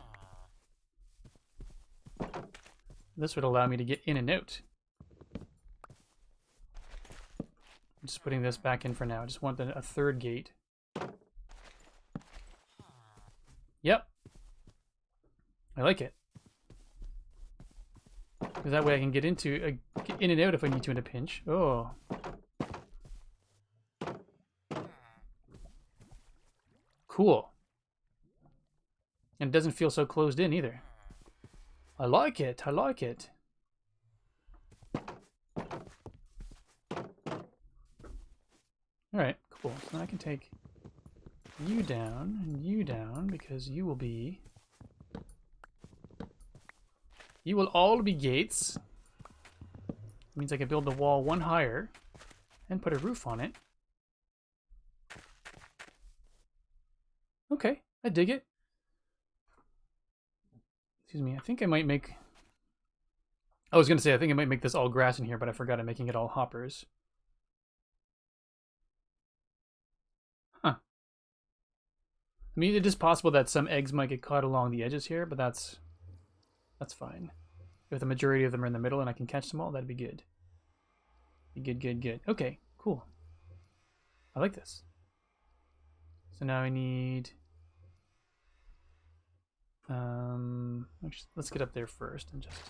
this would allow me to get in and out. I'm just putting this back in for now. I just want a 3rd gate. Yep. I like it. Because that way I can get in and out if I need to in a pinch. Oh. Cool. And it doesn't feel so closed in either. I like it. I like it. Alright, cool. So now I can take you down and you down because you will be... You will all be gates. It means I can build the wall 1 higher and put a roof on it. Okay, I dig it. Excuse me, I think I might make... I was going to say, I think I might make this all grass in here, but I forgot I'm making it all hoppers. Huh. I mean, it is possible that some eggs might get caught along the edges here, but that's fine. If the majority of them are in the middle and I can catch them all, that'd be good. Good. Okay, cool. I like this. So now I need... actually, let's get up there first and just...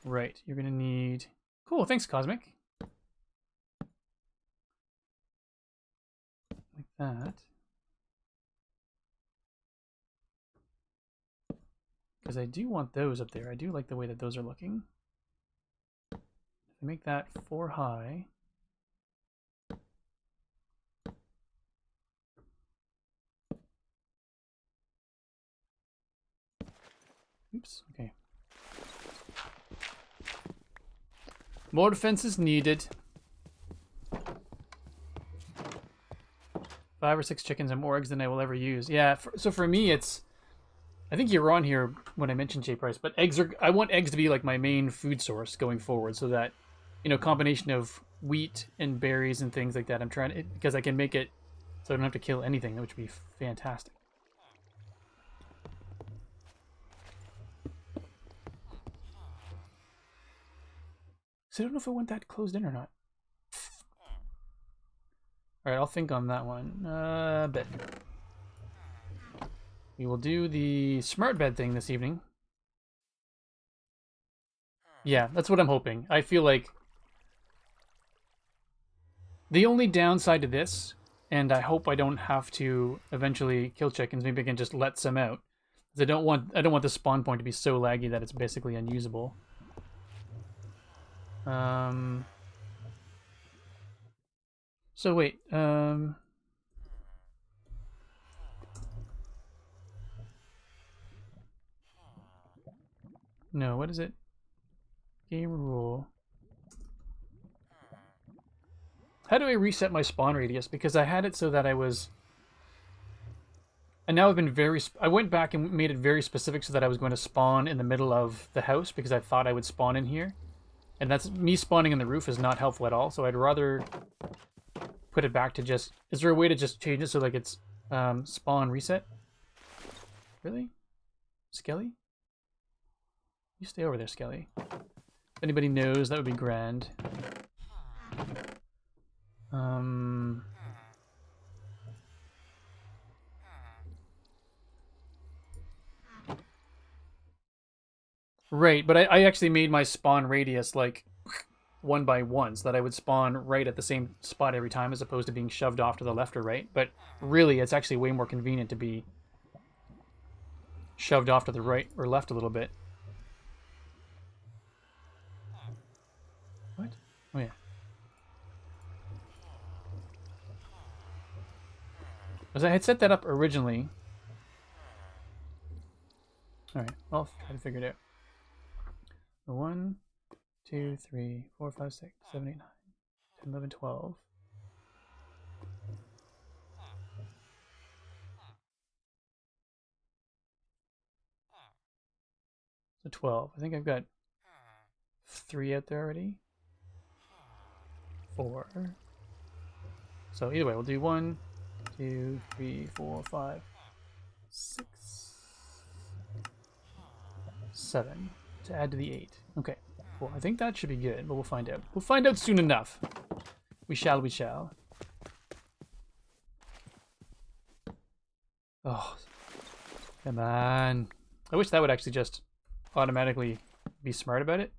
Right, you're gonna need... Cool, thanks, Cosmic. Like that. Because I do want those up there. I do like the way that those are looking. If I make that 4 high... Oops, okay. More defenses needed. 5 or 6 chickens and more eggs than I will ever use. Yeah, so for me, it's... I think you're on here when I mentioned J Price, but eggs are... I want eggs to be like my main food source going forward, so that, you know, combination of wheat and berries and things like that. I'm trying to... Because I can make it so I don't have to kill anything, which would be fantastic. So I don't know if I want that closed in or not. Alright, I'll think on that one. Bed. We will do the smart bed thing this evening. Yeah, that's what I'm hoping. I feel like the only downside to this, and I hope I don't have to eventually kill chickens, maybe I can just let some out. I don't want the spawn point to be so laggy that it's basically unusable. So wait, no, what is it? Game rule. How do I reset my spawn radius? Because I had it so that I was... And now I've been very... I went back and made it very specific so that I was going to spawn in the middle of the house because I thought I would spawn in here. And that's... Me spawning in the roof is not helpful at all, so I'd rather put it back to just... Is there a way to just change it so like it's spawn reset? Really? Skelly? You stay over there, Skelly. If anybody knows, that would be grand. Right, but I actually made my spawn radius like 1 by 1 so that I would spawn right at the same spot every time as opposed to being shoved off to the left or right. But really, it's actually way more convenient to be shoved off to the right or left a little bit. What? Oh, yeah. Because I had set that up originally. Alright, I'll try to figure it out. 1, 2, 3, 4, 5, 6, 7, 8, 9, 10, 11, 12. So 12. I think I've got 3 out there already. 4. So either way, we'll do 1, 2, 3, 4, 5, 6, 7 to add to the 8. Okay, cool. I think that should be good, but we'll find out. We'll find out soon enough. We shall. Oh, come on. I wish that would actually just automatically be smart about it.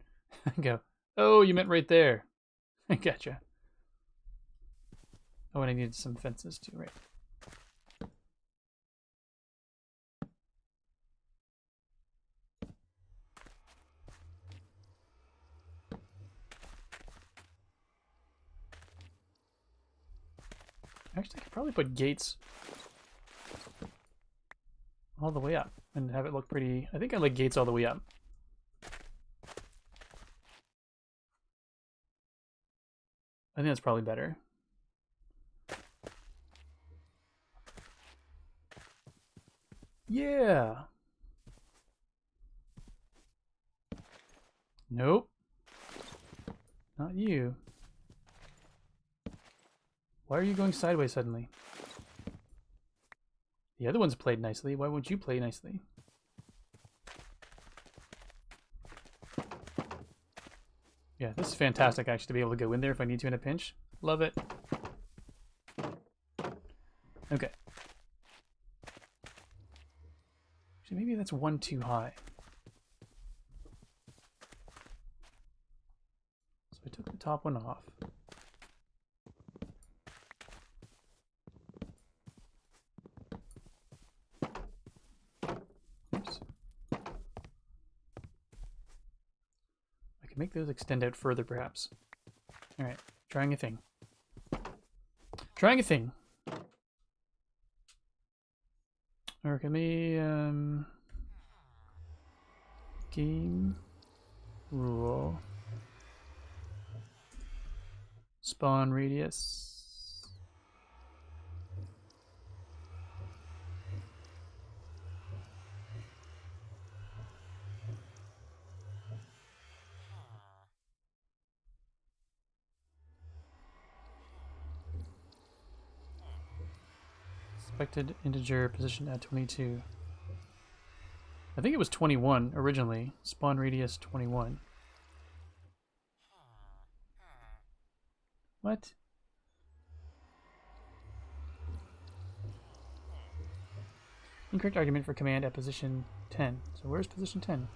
Go, oh, you meant right there. I gotcha. Oh, and I needed some fences too, right? Actually, I could probably put gates all the way up and have it look pretty... I think I like gates all the way up. I think that's probably better. Yeah. Nope. Not you. Why are you going sideways suddenly? The other one's played nicely. Why won't you play nicely? Yeah, this is fantastic actually to be able to go in there if I need to in a pinch. Love it. Okay. Actually, maybe that's one too high. So I took the top one off. Oops. I can make those extend out further perhaps. Alright, trying a thing. Trying a thing. Or can we, game rule spawn radius. Expected integer position at 22. I think it was 21 originally. Spawn radius 21. What? Incorrect argument for command at position 10. So where's position 10?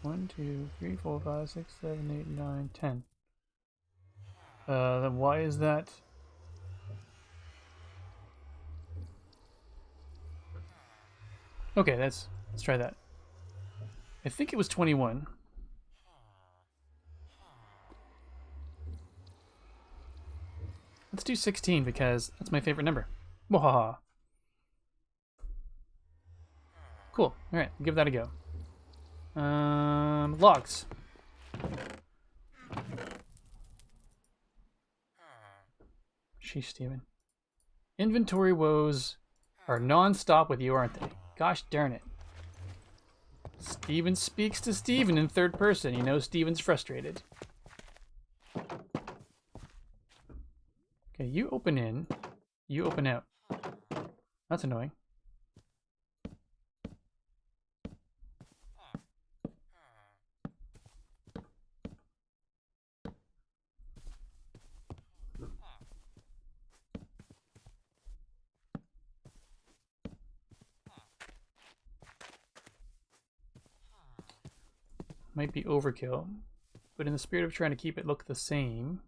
1, 2, 3, 4, 5, 6, 7, 8, 9, 10. Then why is that? Okay, let's try that. I think it was 21. Let's do 16 because that's my favorite number. Wahaha. Cool. All right, give that a go. Logs. Sheesh, Steven. Inventory woes are non-stop with you, aren't they? Gosh darn it. Steven speaks to Steven in third person. You know Steven's frustrated. Okay, you open in. You open out. That's annoying. Might be overkill, but in the spirit of trying to keep it look the same,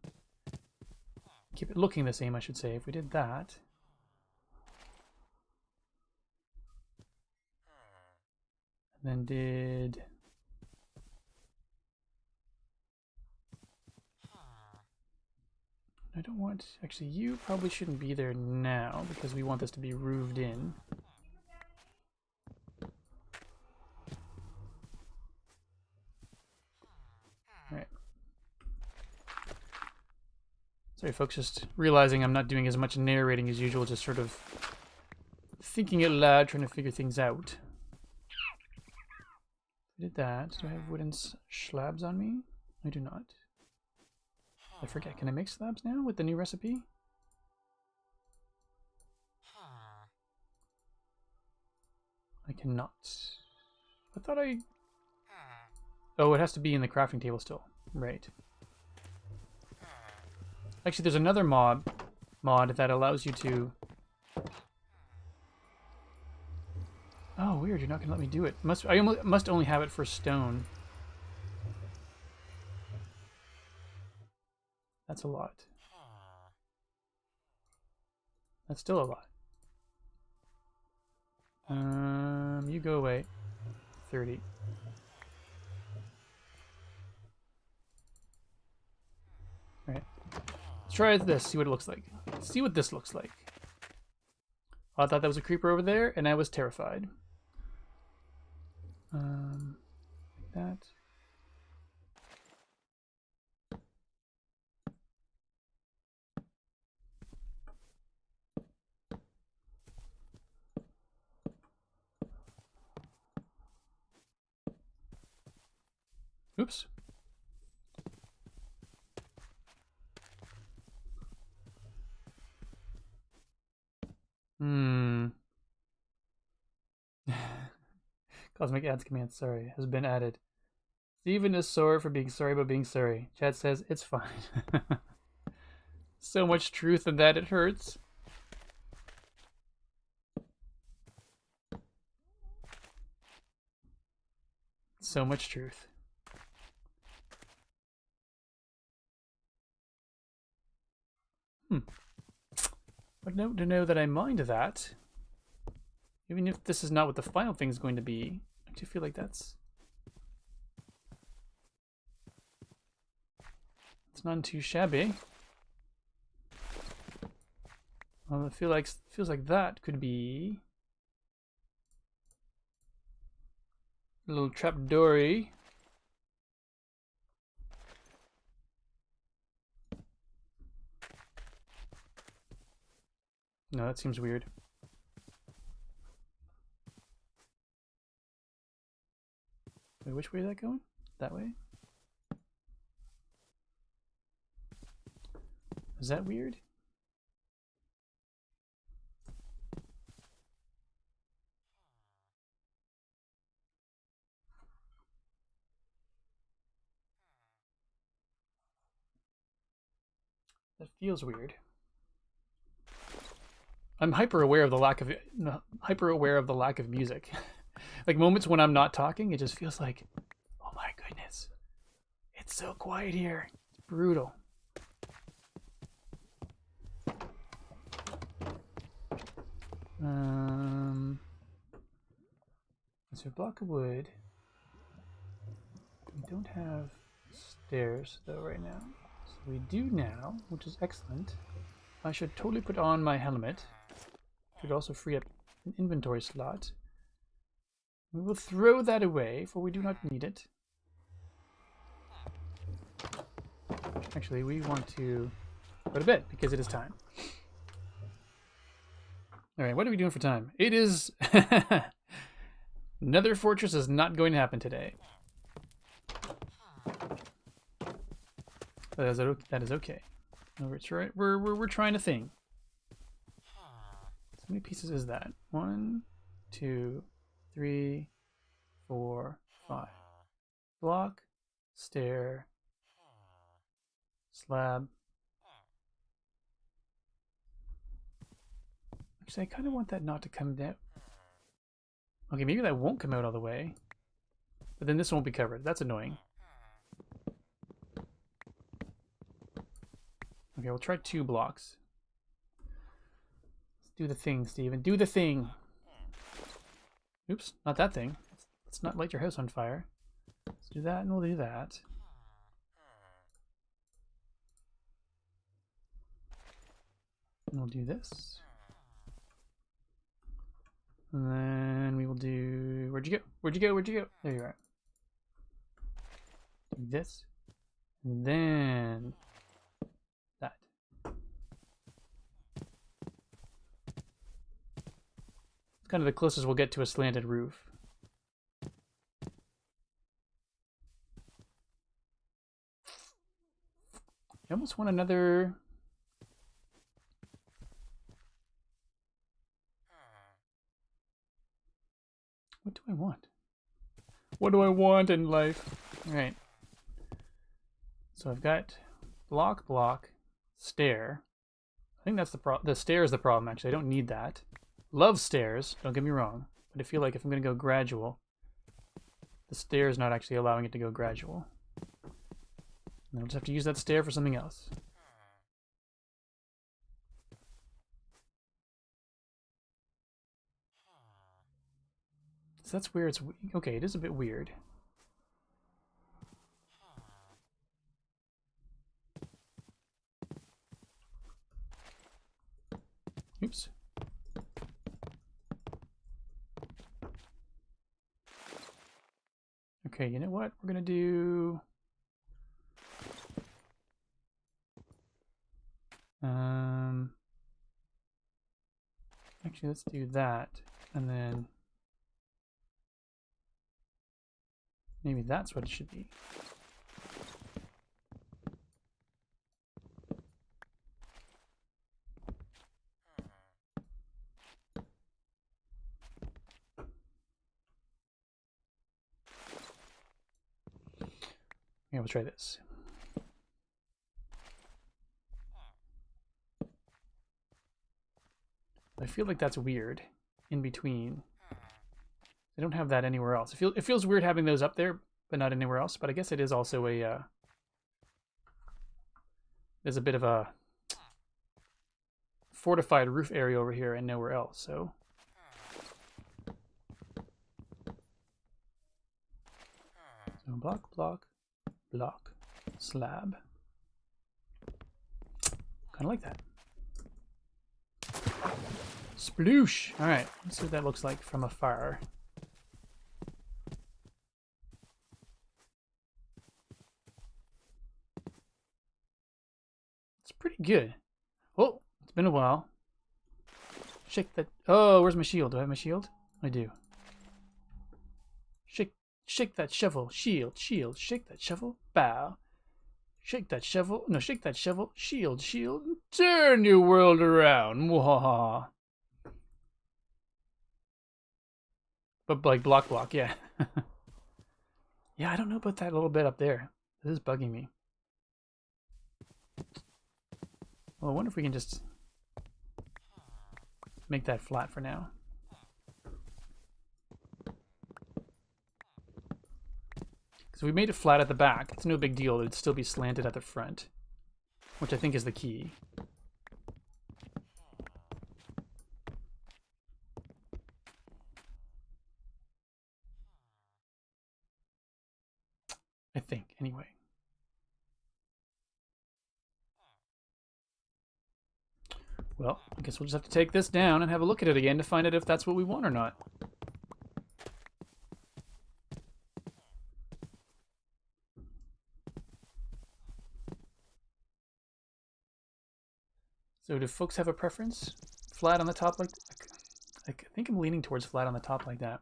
keep it looking the same, I should say, if we did that, and then did I don't want, actually you probably shouldn't be there now because we want this to be roofed in. Alright. Sorry folks, just realizing I'm not doing as much narrating as usual, just sort of thinking out loud, trying to figure things out. I did that. Do I have wooden slabs on me? I do not. I forget, can I make slabs now with the new recipe? I cannot. I thought I... Oh, it has to be in the crafting table still. Right. Actually, there's another mod that allows you to... Oh, weird, you're not going to let me do it. I must only have it for stone. That's a lot. That's still a lot. You go away. 30. Alright. Let's try this, see what it looks like. See what this looks like. Oh, I thought that was a creeper over there, and I was terrified. Like that. Oops. Cosmic adds command, sorry, has been added. Steven is sore for being sorry about being sorry. Chat says it's fine. So much truth in that it hurts. So much truth. But no to know that I mind that. Even if this is not what the final thing is going to be, I do feel like that's... It's not too shabby. Well, it feels like that could be a little trapdoory. No, that seems weird. Wait, which way is that going? That way? Is that weird? That feels weird. I'm hyper aware of the lack of music. Like moments when I'm not talking, it just feels like, oh my goodness, it's so quiet here. It's brutal. It's a block of wood. We don't have stairs though right now. So we do now, which is excellent. I should totally put on my helmet. Should also free up an inventory slot. We will throw that away, for we do not need it. Actually, we want to go to bed, because it is time. Alright, what are we doing for time? It is... Nether Fortress is not going to happen today. That is okay. We're trying a thing. How many pieces is that? 1, 2, 3, 4, 5. Block, stair, slab. Actually, I kind of want that not to come down. Okay, maybe that won't come out all the way. But then this won't be covered. That's annoying. Okay, we'll try 2 blocks. Let's do the thing, Steven. Do the thing! Oops, not that thing. Let's not light your house on fire. Let's do that and we'll do that. And we'll do this. And then we will do... Where'd you go? Where'd you go? Where'd you go? There you are. Do this. And then... that. It's kind of the closest we'll get to a slanted roof. I almost want another... What do I want? What do I want in life? Alright. So I've got block, block, stair. I think that's the stair is the problem, actually. I don't need that. Love stairs, don't get me wrong. But I feel like if I'm going to go gradual, the stair is not actually allowing it to go gradual. And I'll just have to use that stair for something else. So that's where it's... Okay, it is a bit weird. Oops. Okay, you know what? We're gonna do... Actually, let's do that. And then... Maybe that's what it should be. Yeah, we'll try this. I feel like that's weird. In between. I don't have that anywhere else. It feels weird having those up there, but not anywhere else. But I guess it is also a... there's a bit of a fortified roof area over here and nowhere else, so... So block, block, block, slab. Kind of like that. Sploosh! Alright, let's see what that looks like from afar. It's pretty good. Oh, it's been a while. Shake that. Oh, where's my shield? Do I have my shield? I do. Shake that shovel. Shield, shield. Shake that shovel. Bow. Shake that shovel. No, shake that shovel. Shield, shield. Turn your world around. Mwahaha. But like block, yeah. Yeah, I don't know about that little bit up there. This is bugging me. Well, I wonder if we can just make that flat for now. Because if we made it flat at the back, it's no big deal. It would still be slanted at the front, which I think is the key. I think, anyway. Well, I guess we'll just have to take this down and have a look at it again to find out if that's what we want or not. So do folks have a preference? Flat on the top like... I think I'm leaning towards flat on the top like that.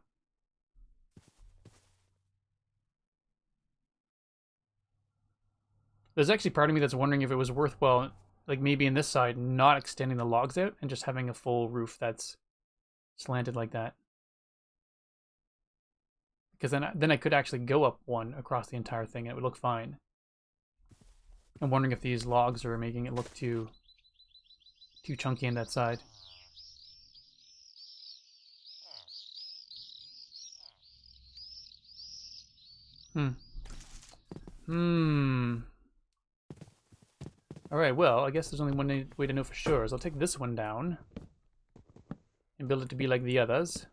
There's actually part of me that's wondering if it was worthwhile, like maybe in this side, not extending the logs out and just having a full roof that's slanted like that. Because then I could actually go up one across the entire thing and it would look fine. I'm wondering if these logs are making it look too chunky in that side. Alright, well, I guess there's only one way to know for sure, is I'll take this one down and build it to be like the others.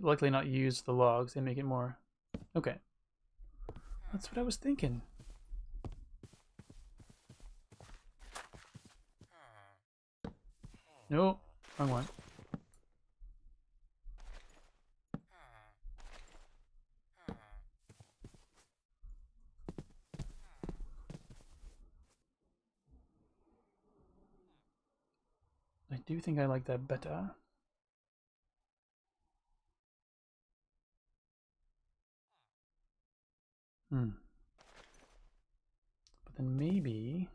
Likely not use the logs and make it more... Okay. That's what I was thinking. No, wrong one. I do think I like that better. But then maybe...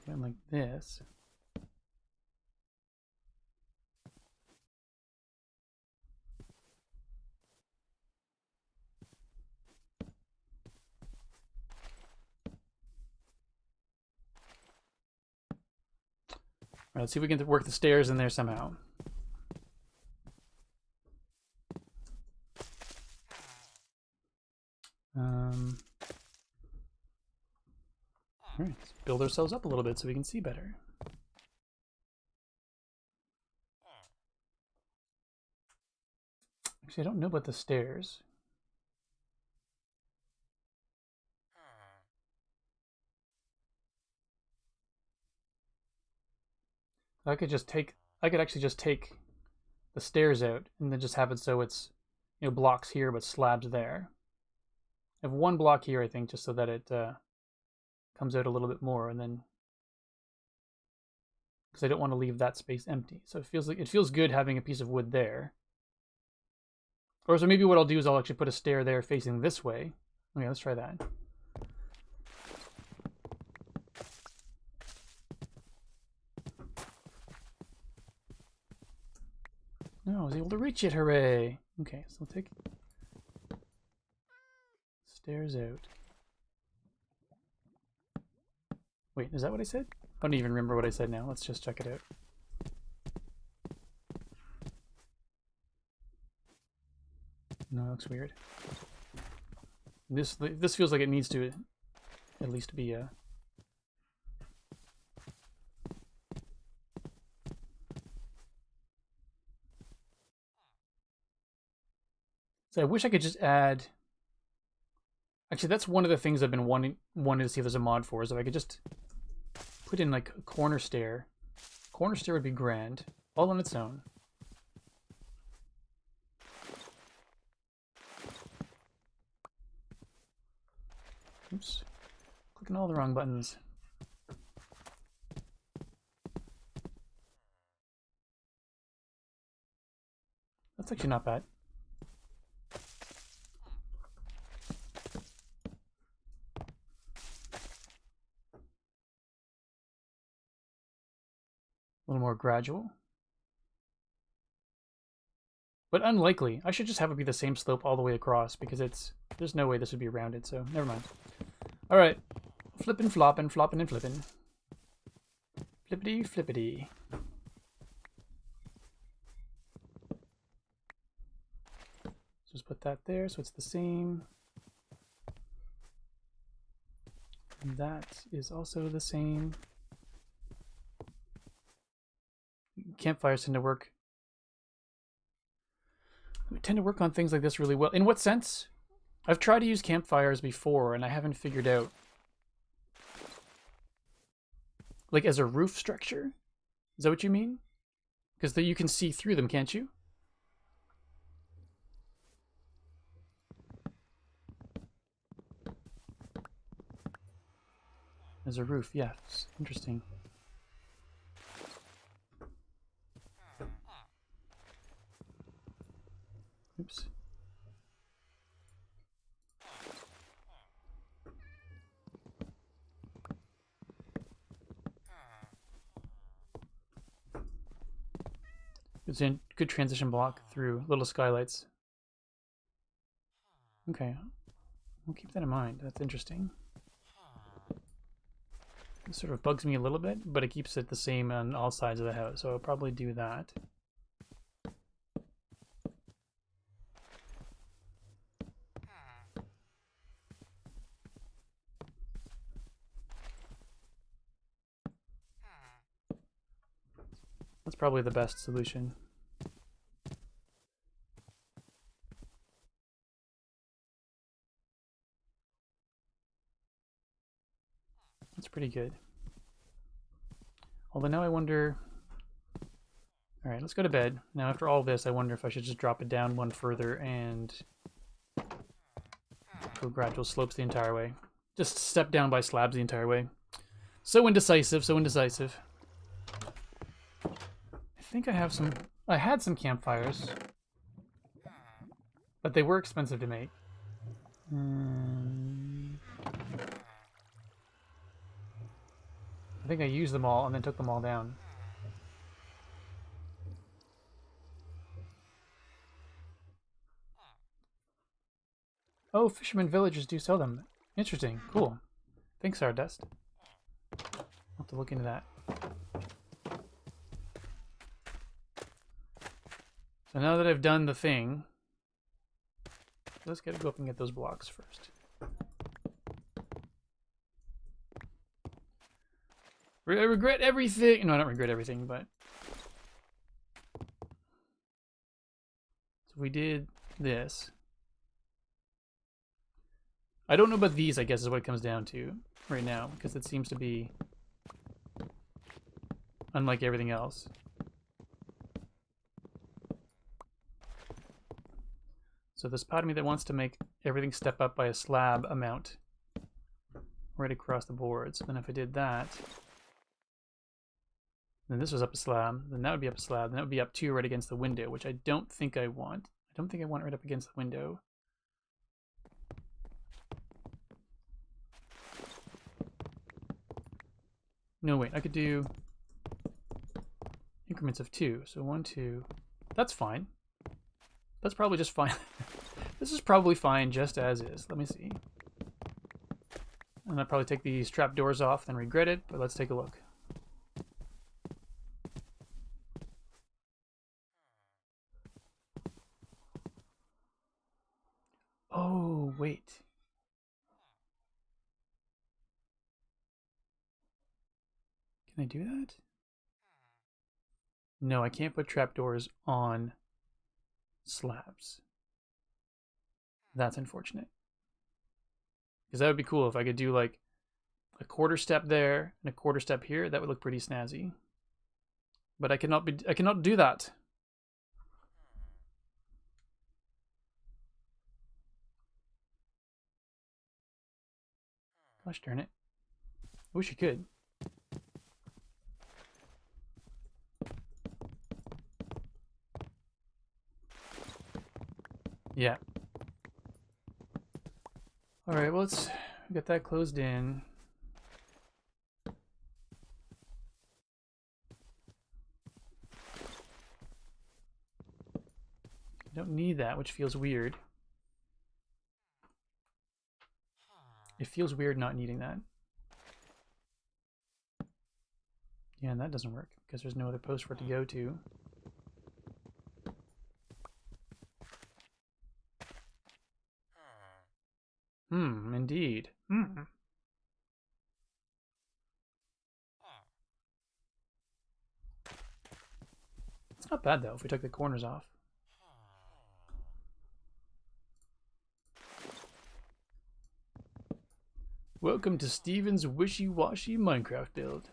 Went like this. All right, let's see if we can work the stairs in there somehow. All right, let's build ourselves up a little bit so we can see better. Actually, I don't know about the stairs. I could actually just take the stairs out and then just have it so it's, you know, blocks here but slabs there. I have one block here, I think, just so that it comes out a little bit more, and then because I don't want to leave that space empty. So it feels good having a piece of wood there. Or so maybe what I'll do is I'll actually put a stair there facing this way, Okay, let's try that. No, I was able to reach it, hooray! Okay, so we'll take stairs out. Wait, is that what I said? I don't even remember what I said now. Let's just check it out. No, that looks weird. This feels like it needs to at least be a... So I wish I could just add... Actually, that's one of the things I've been wanting to see if there's a mod for, is if I could just put in like a corner stair. Corner stair would be grand, all on its own. Oops. Clicking all the wrong buttons. That's actually not bad. A little more gradual. But unlikely. I should just have it be the same slope all the way across, because there's no way this would be rounded, so never mind. Alright. Flippin', floppin', floppin' and flippin'. Flippity, flippity. Just put that there so it's the same. And that is also the same. Campfires tend to work. We tend to work on things like this really well. In what sense? I've tried to use campfires before and I haven't figured out. Like as a roof structure? Is that what you mean? Because you can see through them, can't you? As a roof, yes. Interesting. Oops. It's a good transition block through little skylights. Okay. We'll keep that in mind. That's interesting. It sort of bugs me a little bit, but it keeps it the same on all sides of the house, so I'll probably do that. That's probably the best solution. That's pretty good. Although now I wonder... Alright, let's go to bed. Now after all this, I wonder if I should just drop it down one further and go gradual slopes the entire way. Just step down by slabs the entire way. So indecisive, so indecisive. I think I had some campfires, but they were expensive to make. I think I used them all and then took them all down. Oh, fishermen villagers do sell them. Interesting. Cool. Thanks, Stardust. I'll have to look into that. So now that I've done the thing, let's go up and get those blocks first. I regret everything. No, I don't regret everything, but... So we did this. I don't know about these, I guess, is what it comes down to right now, because it seems to be unlike everything else. So there's part of me that wants to make everything step up by a slab amount right across the boards. Then if I did that, then this was up a slab, then that would be up a slab, then that would be up 2 right against the window, which I don't think I want. I don't think I want it right up against the window. No, wait, I could do increments of 2. So 1, 2. That's fine. That's probably just fine. This is probably fine just as is. Let me see. And I'll probably take these trapdoors off, then regret it, but let's take a look. Oh, wait. Can I do that? No, I can't put trapdoors on slabs. That's unfortunate. Because that would be cool if I could do like a quarter step there and a quarter step here. That would look pretty snazzy. But I cannot do that. Gosh darn it. I wish you could. Yeah. Alright, well, let's get that closed in. I don't need that, which feels weird. It feels weird not needing that. Yeah, and that doesn't work because there's no other post for it to go to. Indeed. It's not bad though if we took the corners off. Welcome to Steven's wishy-washy Minecraft build.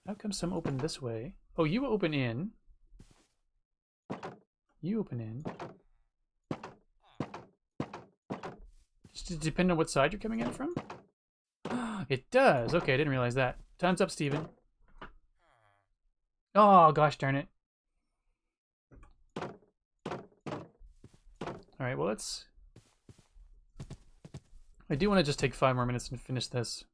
How come some open this way? Oh, you open in. You open in. Just depending on what side you're coming in from? It does. Okay, I didn't realize that. Time's up, Steven. Oh, gosh darn it. Alright, well, let's... I do want to just take 5 more minutes and finish this.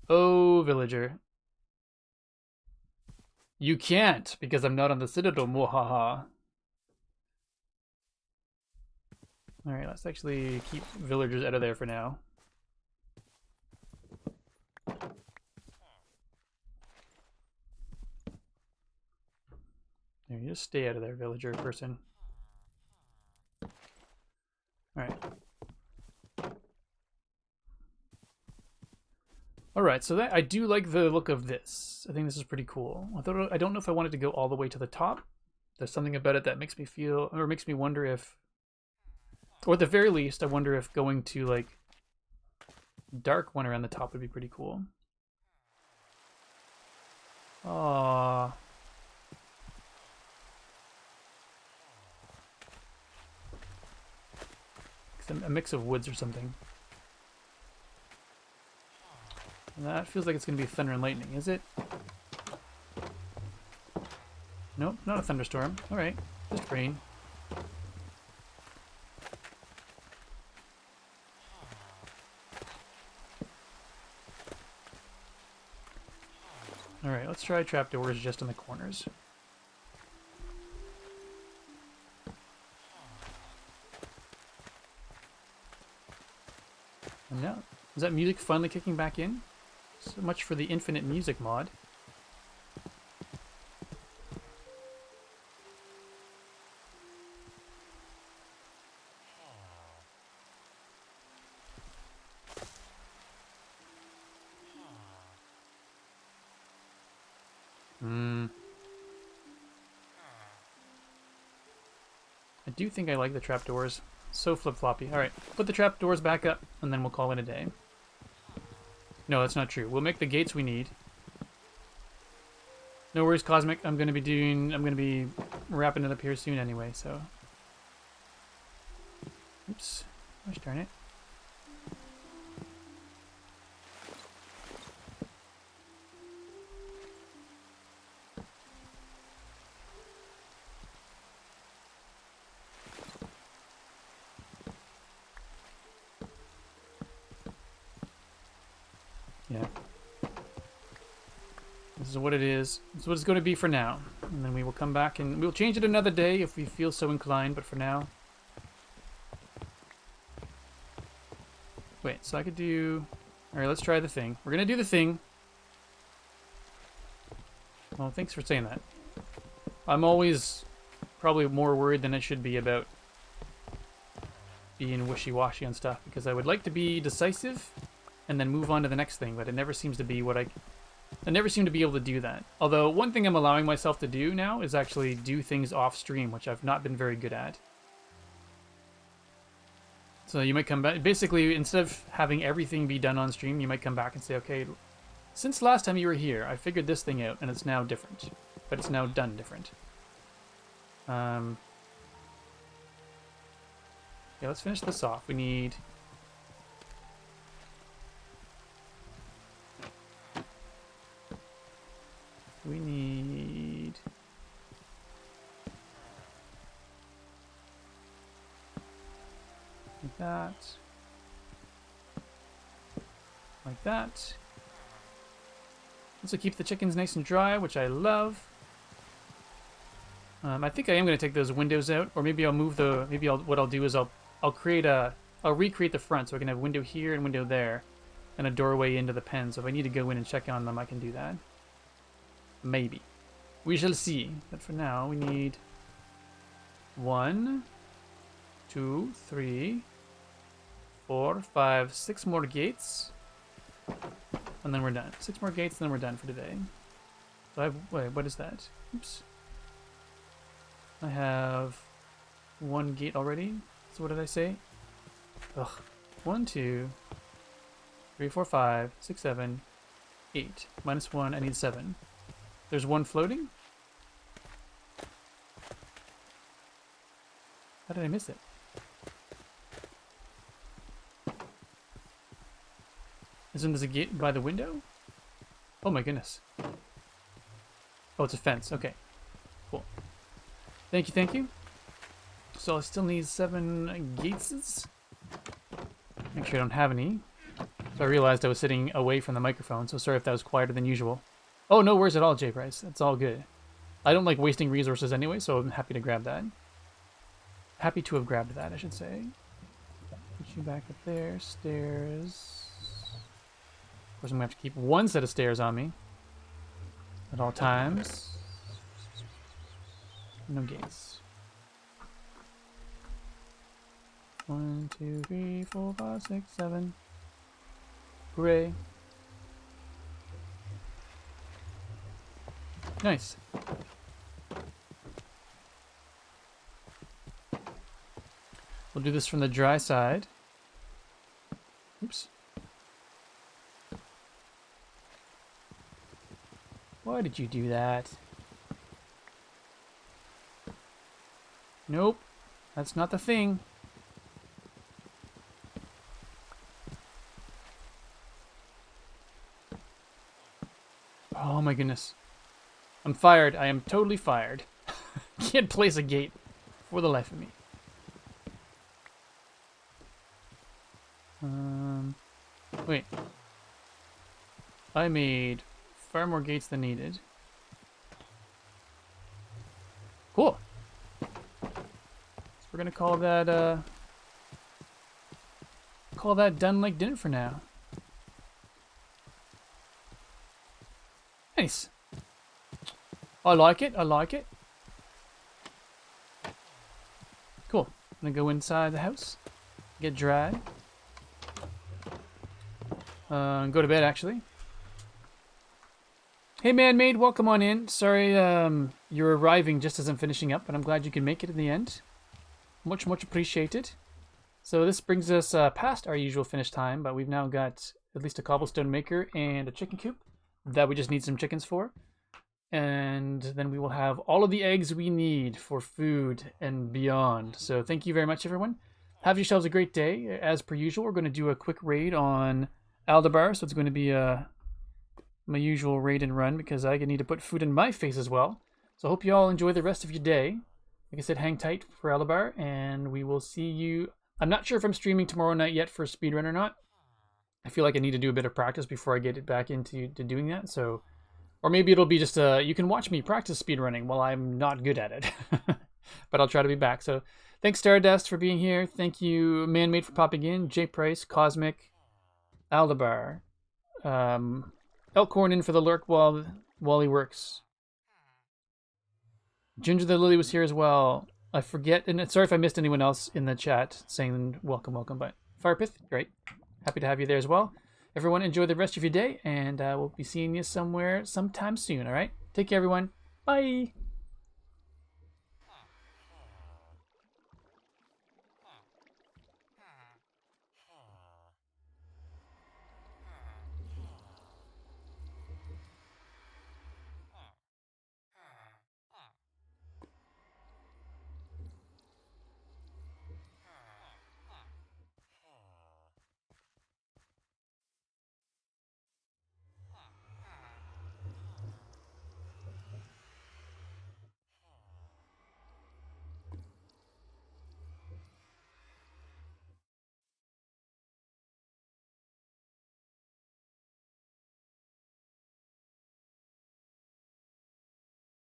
Oh, villager. You can't, because I'm not on the Citadel, mohaha. Alright, let's actually keep villagers out of there for now. There, you just stay out of there, villager person. Alright. Alright, so that I do like the look of this. I think this is pretty cool. I don't know if I wanted to go all the way to the top. There's something about it that makes me feel, or makes me wonder if, or at the very least, I wonder if going to like dark one around the top would be pretty cool. Aww. A mix of woods or something. That feels like it's going to be thunder and lightning, is it? Nope, not a thunderstorm. Alright, just rain. Alright, let's try trapdoors just in the corners. And now, is that music finally kicking back in? So much for the infinite music mod. I do think I like the trapdoors. So flip-floppy. Alright, put the trapdoors back up, and then we'll call it a day. No, that's not true. We'll make the gates we need. No worries, Cosmic. I'm gonna be wrapping it up here soon anyway, so. Oops. Gosh darn it. Yeah. This is what it is. This is what it's going to be for now. And then we will come back and we'll change it another day if we feel so inclined, but for now. Wait, so I could do... Alright, let's try the thing. We're going to do the thing. Well, thanks for saying that. I'm always probably more worried than I should be about being wishy-washy on stuff, because I would like to be decisive and then move on to the next thing, but it never seems to be what I never seem to be able to do that. Although one thing I'm allowing myself to do now is actually do things off stream, which I've not been very good at. So you might come back, basically instead of having everything be done on stream, you might come back and say, okay, since last time you were here, I figured this thing out and it's now different, but it's now done different. Yeah, let's finish this off. We need... like that. Like that. Also keep the chickens nice and dry, which I love. I think I am going to take those windows out, or maybe I'll move the... what I'll do is I'll recreate the front so I can have window here and window there, and a doorway into the pen. So if I need to go in and check on them, I can do that. Maybe. We shall see. But for now, we need 1, 2, 3, 4, 5, 6 more gates, and then we're done. 6 more gates, and then we're done for today. So wait, what is that? Oops. I have 1 gate already. So what did I say? Ugh. 1, 2, 3, 4, 5, 6, 7, 8. Minus 1, I need 7. There's 1 floating? How did I miss it? Isn't this a gate by the window? Oh my goodness. Oh, it's a fence. Okay. Cool. Thank you, thank you. So I still need 7 gates. Make sure I don't have any. So I realized I was sitting away from the microphone, so sorry if that was quieter than usual. Oh, no worries at all, J Price. It's all good. I don't like wasting resources anyway, so I'm happy to grab that. Happy to have grabbed that, I should say. Put you back up there. Stairs. Of course, I'm going to have to keep 1 set of stairs on me at all times. No gates. 1, 2, 3, 4, 5, 6, 7. Hooray. Nice. We'll do this from the dry side. Oops. Why did you do that? Nope. That's not the thing. Oh my goodness. I'm fired. I am totally fired. Can't place a gate for the life of me. Wait. I made far more gates than needed. Cool. So we're gonna call that done like dinner for now. Nice. I like it. I like it. Cool. I'm gonna go inside the house, get dry, go to bed actually. Hey Man-Made, welcome on in. Sorry you're arriving just as I'm finishing up, but I'm glad you can make it in the end. Much appreciated. So this brings us past our usual finish time, but we've now got at least a cobblestone maker and a chicken coop that we just need some chickens for. And then we will have all of the eggs we need for food and beyond. So thank you very much, everyone. Have yourselves a great day. As per usual, we're going to do a quick raid on Aldebar. So it's going to be my usual raid and run because I need to put food in my face as well. So I hope you all enjoy the rest of your day. Like I said, hang tight for Aldebar, and we will see you. I'm not sure if I'm streaming tomorrow night yet for speedrun or not. I feel like I need to do a bit of practice before I get it back into doing that. So, or maybe it'll be just you can watch me practice speedrunning while I'm not good at it. But I'll try to be back. So thanks Stardust for being here. Thank you Manmade for popping in. J Price, Cosmic, Aldebar, Elkhorn in for the lurk while he works. Ginger the Lily was here as well. I forget, and sorry if I missed anyone else in the chat saying welcome, but Firepith, great. Happy to have you there as well. Everyone, enjoy the rest of your day, and we'll be seeing you sometime soon, all right? Take care, everyone. Bye.